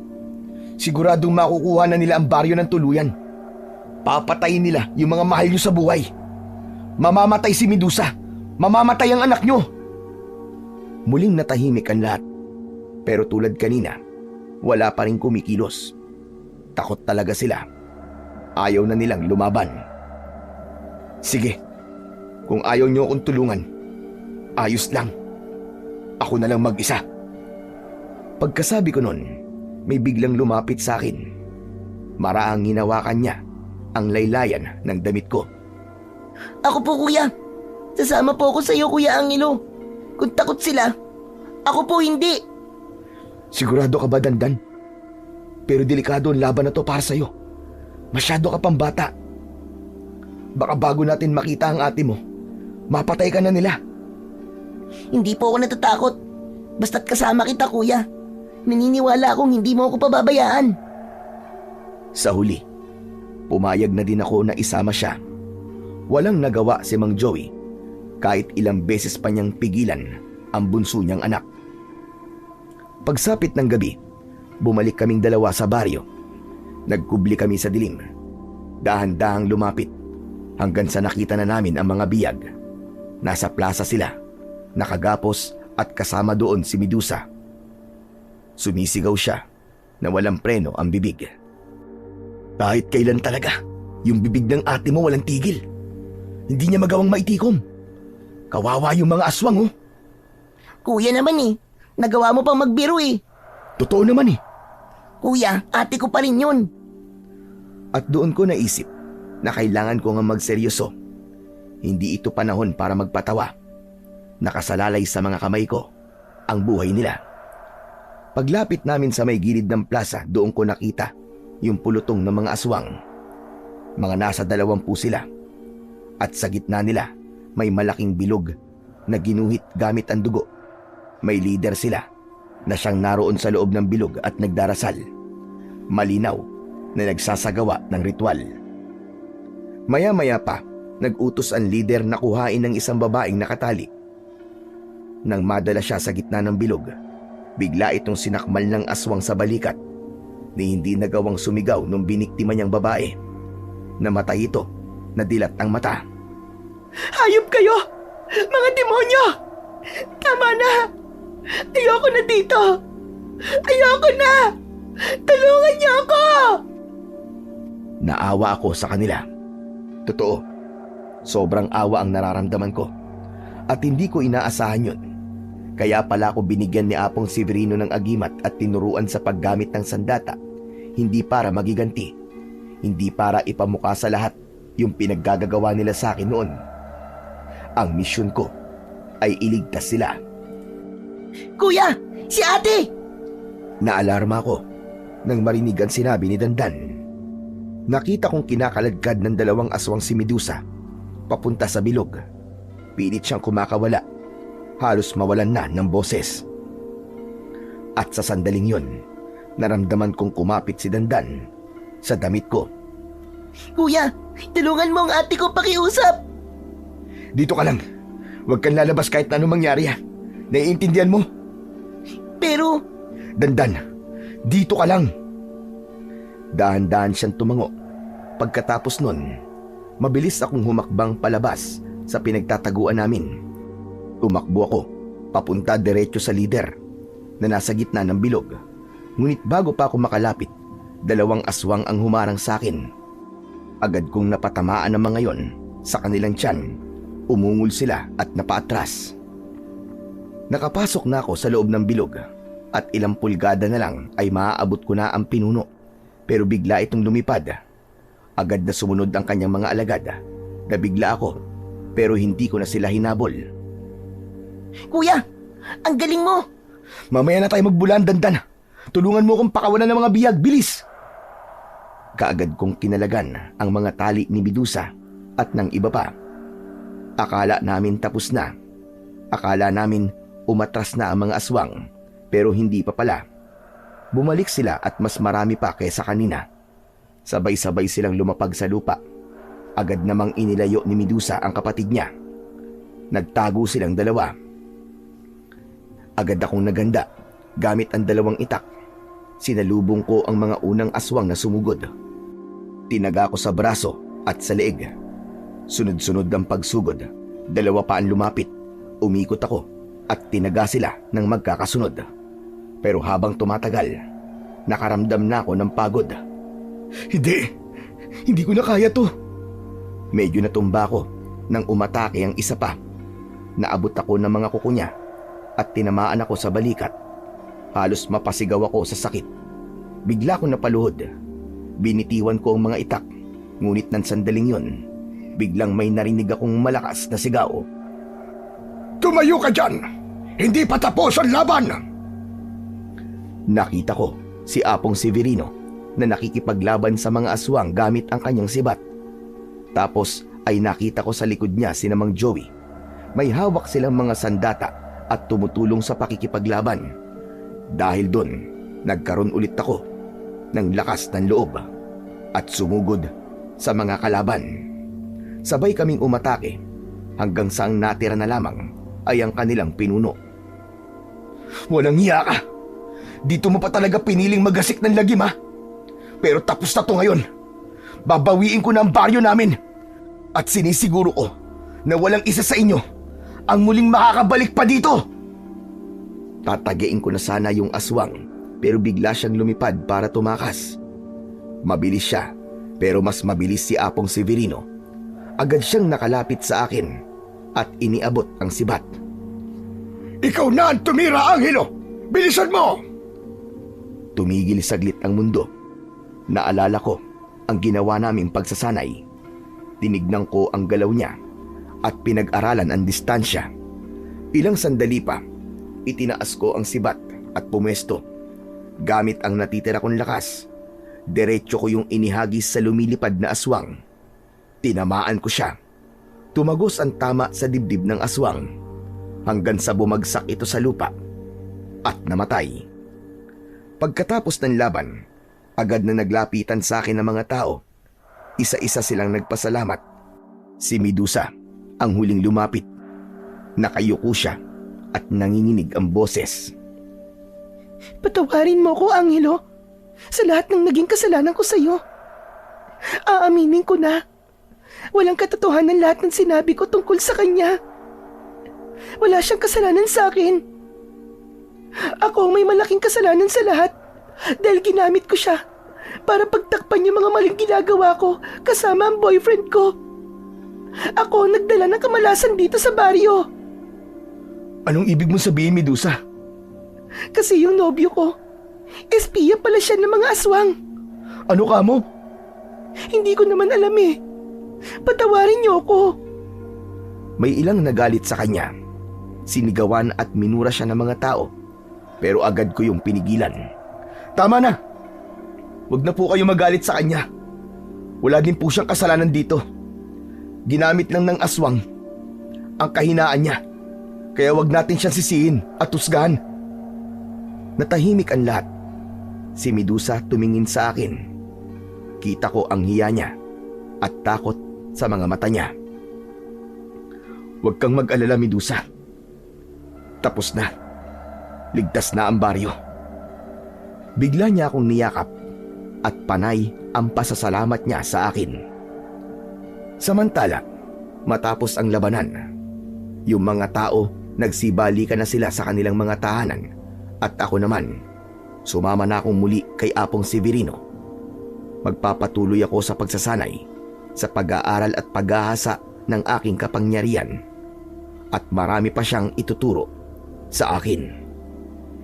Speaker 1: siguradong makukuha na nila ang baryo ng tuluyan. Papatayin nila yung mga mahal nyo sa buhay. Mamamatay si Medusa. Mamamatay ang anak nyo. Muling natahimik ang lahat. Pero tulad kanina, wala pa rin kumikilos. Takot talaga sila. Ayaw na nilang lumaban. Sige, kung ayaw nyo akong tulungan, ayos lang. Ako na lang mag-isa. Pagkasabi ko nun, may biglang lumapit sa akin. Maraang hinawakan niya ang laylayan ng damit ko.
Speaker 3: Ako po, kuya. Sasama po ako sa iyo, Kuya Angelo. Kung takot sila, ako po hindi.
Speaker 1: Sigurado ka ba, Dandan? Pero delikado ang laban na to para sa'yo. Masyado ka pang bata. Baka bago natin makita ang ate mo, mapatay ka na nila.
Speaker 3: Hindi po ako natatakot. Basta't kasama kita, kuya. Naniniwala akong hindi mo ako pababayaan.
Speaker 1: Sa huli, pumayag na din ako na isama siya. Walang nagawa si Mang Joey kahit ilang beses pa niyang pigilan ang bunso niyang anak. Pagsapit ng gabi, bumalik kaming dalawa sa baryo. Nagkubli kami sa dilim. Dahan-dahang lumapit hanggang sa nakita na namin ang mga biyag. Nasa plaza sila, nakagapos at kasama doon si Medusa. Sumisigaw siya na walang preno ang bibig. Kahit kailan talaga, yung bibig ng ate mo walang tigil. Hindi niya magawang maitikom. Kawawa yung mga aswang, oh.
Speaker 3: Kuya naman eh. Nagawa mo pang magbiro eh.
Speaker 1: Totoo naman eh.
Speaker 3: Kuya, ate ko pa rin yun.
Speaker 1: At doon ko naisip na kailangan ko nga magseryoso. Hindi ito panahon para magpatawa. Nakasalalay sa mga kamay ko ang buhay nila. Paglapit namin sa may gilid ng plaza, doon ko nakita yung pulutong ng mga aswang. Mga nasa 20 sila. At sa gitna nila, may malaking bilog na ginuhit gamit ang dugo. May leader sila na siyang naroon sa loob ng bilog at nagdarasal. Malinaw na nagsasagawa ng ritual. Maya-maya pa, nag-utos ang leader na kuhain ng isang babaeng nakatali. Nang madala siya sa gitna ng bilog, bigla itong sinakmal ng aswang sa balikat ni hindi nagawang sumigaw nung biniktima niyang babae. Namatay ito, nadilat ang mata.
Speaker 4: Hayop kayo! Mga demonyo! Tama na! Ayoko na dito! Ayoko na! Tulungan niyo ako!
Speaker 1: Naawa ako sa kanila. Totoo, sobrang awa ang nararamdaman ko. At hindi ko inaasahan yun. Kaya pala ako binigyan ni Apong Severino ng agimat at tinuruan sa paggamit ng sandata. Hindi para magiganti. Hindi para ipamukha sa lahat yung pinaggagawa nila sa akin noon. Ang misyon ko ay iligtas sila.
Speaker 3: Kuya, si ate!
Speaker 1: Naalarma ako nang marinig ang sinabi ni Dandan. Nakita kong kinakaladkad ng 2 aswang si Medusa papunta sa bilog. Pilit siyang kumakawala. Halos mawalan na ng boses. At sa sandaling yon, naramdaman kong kumapit si Dandan sa damit ko.
Speaker 3: Kuya, tulungan mo ang ate ko pakiusap!
Speaker 1: Dito ka lang. Huwag kang lalabas kahit na anong mangyari, ha. Naiintindihan mo?
Speaker 3: Pero...
Speaker 1: Dandan, dito ka lang. Dahan-dahan siyang tumango. Pagkatapos nun, mabilis akong humakbang palabas sa pinagtataguan namin. Tumakbo ako, papunta diretso sa leader na nasa gitna ng bilog. Ngunit bago pa ako makalapit, 2 aswang ang humarang sa akin. Agad kong napatamaan ng mga yon sa kanilang tiyan. Umungol sila at napaatras. Nakapasok na ako sa loob ng bilog at ilang pulgada na lang ay maaabot ko na ang pinuno. Pero bigla itong lumipad. Agad na sumunod ang kanyang mga alagad. Nabigla ako pero hindi ko na sila hinabol.
Speaker 3: Kuya, ang galing mo!
Speaker 1: Mamaya na tayo magbulan, Dandan. Tulungan mo akong pakawalan ng mga biyag, bilis! Kaagad kong kinalagan ang mga tali ni Medusa at ng iba pa. Akala namin tapos na. Akala namin umatras na ang mga aswang, pero hindi pa pala. Bumalik sila at mas marami pa kaysa kanina. Sabay-sabay silang lumapag sa lupa. Agad namang inilayo ni Medusa ang kapatid niya. Nagtago silang 2. Agad akong naganda gamit ang 2 itak. Sinalubong ko ang mga unang aswang na sumugod. Tinaga ko sa braso at sa leeg. Sunod-sunod ang pagsugod. 2 pa ang lumapit. Umikot ako at tinaga sila ng magkakasunod. Pero habang tumatagal, nakaramdam na ako ng pagod. Hindi ko na kaya to. Medyo natumba ako nang umatake ang isa pa. Naabot ako ng mga kuko niya at tinamaan ako sa balikat. Halos mapasigaw ako sa sakit. Bigla ko napaluhod. Binitiwan ko ang mga itak. Ngunit ng sandaling yon, biglang may narinig akong malakas na sigaw.
Speaker 2: Tumayo ka dyan! Hindi pa tapos ang laban!
Speaker 1: Nakita ko si Apong Severino na nakikipaglaban sa mga aswang gamit ang kanyang sibat. Tapos ay nakita ko sa likod niya si Mang Joey. May hawak silang mga sandata at tumutulong sa pakikipaglaban. Dahil doon, nagkaroon ulit ako ng lakas ng loob at sumugod sa mga kalaban. Sabay kaming umatake hanggang sa ang natira na lamang ay ang kanilang pinuno.
Speaker 2: Walang hiya ka! Dito mo pa talaga piniling magasik ng lagim, ha? Pero tapos na to ngayon. Babawiin ko na ang baryo namin. At sinisiguro ko na walang isa sa inyo ang muling makakabalik pa dito.
Speaker 1: Tatagain ko na sana yung aswang pero bigla siyang lumipad para tumakas. Mabilis siya pero mas mabilis si Apong Severino. Agad siyang nakalapit sa akin at iniabot ang sibat.
Speaker 2: Ikaw na ang tumira, Angelo! Bilisan mo!
Speaker 1: Tumigil saglit ang mundo. Naalala ko ang ginawa naming pagsasanay. Tinignan ko ang galaw niya at pinag-aralan ang distansya. Ilang sandali pa, itinaas ko ang sibat at pumesto. Gamit ang natitira kong lakas, diretso ko yung inihagis sa lumilipad na aswang. Tinamaan ko siya. Tumagos ang tama sa dibdib ng aswang hanggang sa bumagsak ito sa lupa at namatay. Pagkatapos ng laban, agad na naglapitan sa akin ng mga tao. Isa-isa silang nagpasalamat. Si Medusa ang huling lumapit. Nakayuko siya at nanginginig ang boses.
Speaker 4: Patawarin mo ko, Angelo, sa lahat ng naging kasalanan ko sa'yo. Aaminin ko na. Walang katotohanan lahat ng sinabi ko tungkol sa kanya. Wala siyang kasalanan sa akin. Ako ang may malaking kasalanan sa lahat dahil ginamit ko siya para pagtakpan yung mga maling ginagawa ko kasama ang boyfriend ko. Ako ang nagdala ng kamalasan dito sa baryo.
Speaker 1: Anong ibig mo sabihin, Medusa?
Speaker 4: Kasi yung nobyo ko, espiya pala siya ng mga aswang.
Speaker 1: Ano ka mo?
Speaker 4: Hindi ko naman alam eh. Patawarin niyo ako.
Speaker 1: May ilang nagalit sa kanya. Sinigawan at minura siya ng mga tao. Pero agad ko yung pinigilan. Tama na! Huwag na po kayo magalit sa kanya. Wala din po siyang kasalanan dito. Ginamit lang ng aswang ang kahinaan niya. Kaya wag natin siyang sisihin at husgahan. Natahimik ang lahat. Si Medusa tumingin sa akin. Kita ko ang hiya niya at takot sa mga mata niya. Huwag kang mag-alala, Medusa. Tapos na. Ligtas na ang baryo. Bigla niya akong niyakap at panay ang pasasalamat niya sa akin. Samantala, matapos ang labanan, yung mga tao nagsibalikan na sila sa kanilang mga tahanan at ako naman, Sumama na akong muli kay Apong Severino. Magpapatuloy ako sa pagsasanay, sa pag-aaral at paghahasa ng aking kapangyarihan. At marami pa siyang ituturo sa akin.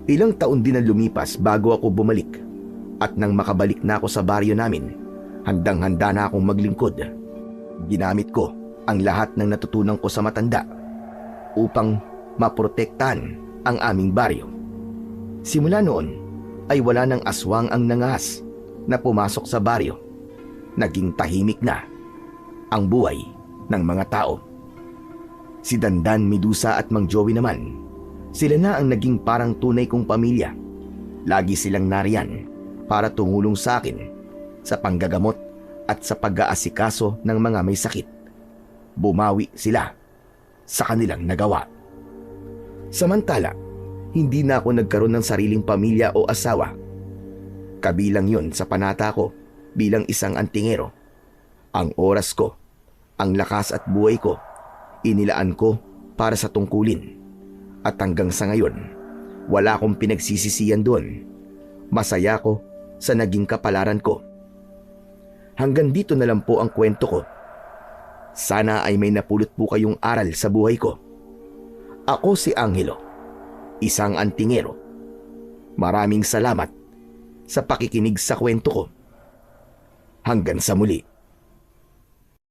Speaker 1: Ilang taon din ang lumipas bago ako bumalik. At nang makabalik na ako sa baryo namin, handang-handa na akong maglingkod. Ginamit ko ang lahat ng natutunan ko sa matanda upang maprotektahan ang aming baryo. Simula noon ay wala nang aswang ang nangahas na pumasok sa baryo. Naging tahimik na ang buhay ng mga tao. Si Dandan, Medusa at Mang Joey naman, sila na ang naging parang tunay kong pamilya. Lagi silang nariyan para tumulong sa akin sa panggagamot at sa pag-aasikaso ng mga may sakit. Bumawi sila sa kanilang nagawa. Samantala, hindi na ako nagkaroon ng sariling pamilya o asawa. Kabilang yon sa panata ko bilang isang antingero. Ang oras ko, ang lakas at buhay ko, inilaan ko para sa tungkulin. At hanggang sa ngayon, wala akong pinagsisisiyan doon. Masaya ko sa naging kapalaran ko. Hanggang dito na lang po ang kwento ko. Sana ay may napulot po kayong aral sa buhay ko. Ako si Angelo, isang antingero. Maraming salamat sa pakikinig sa kwento ko. Hanggang sa muli.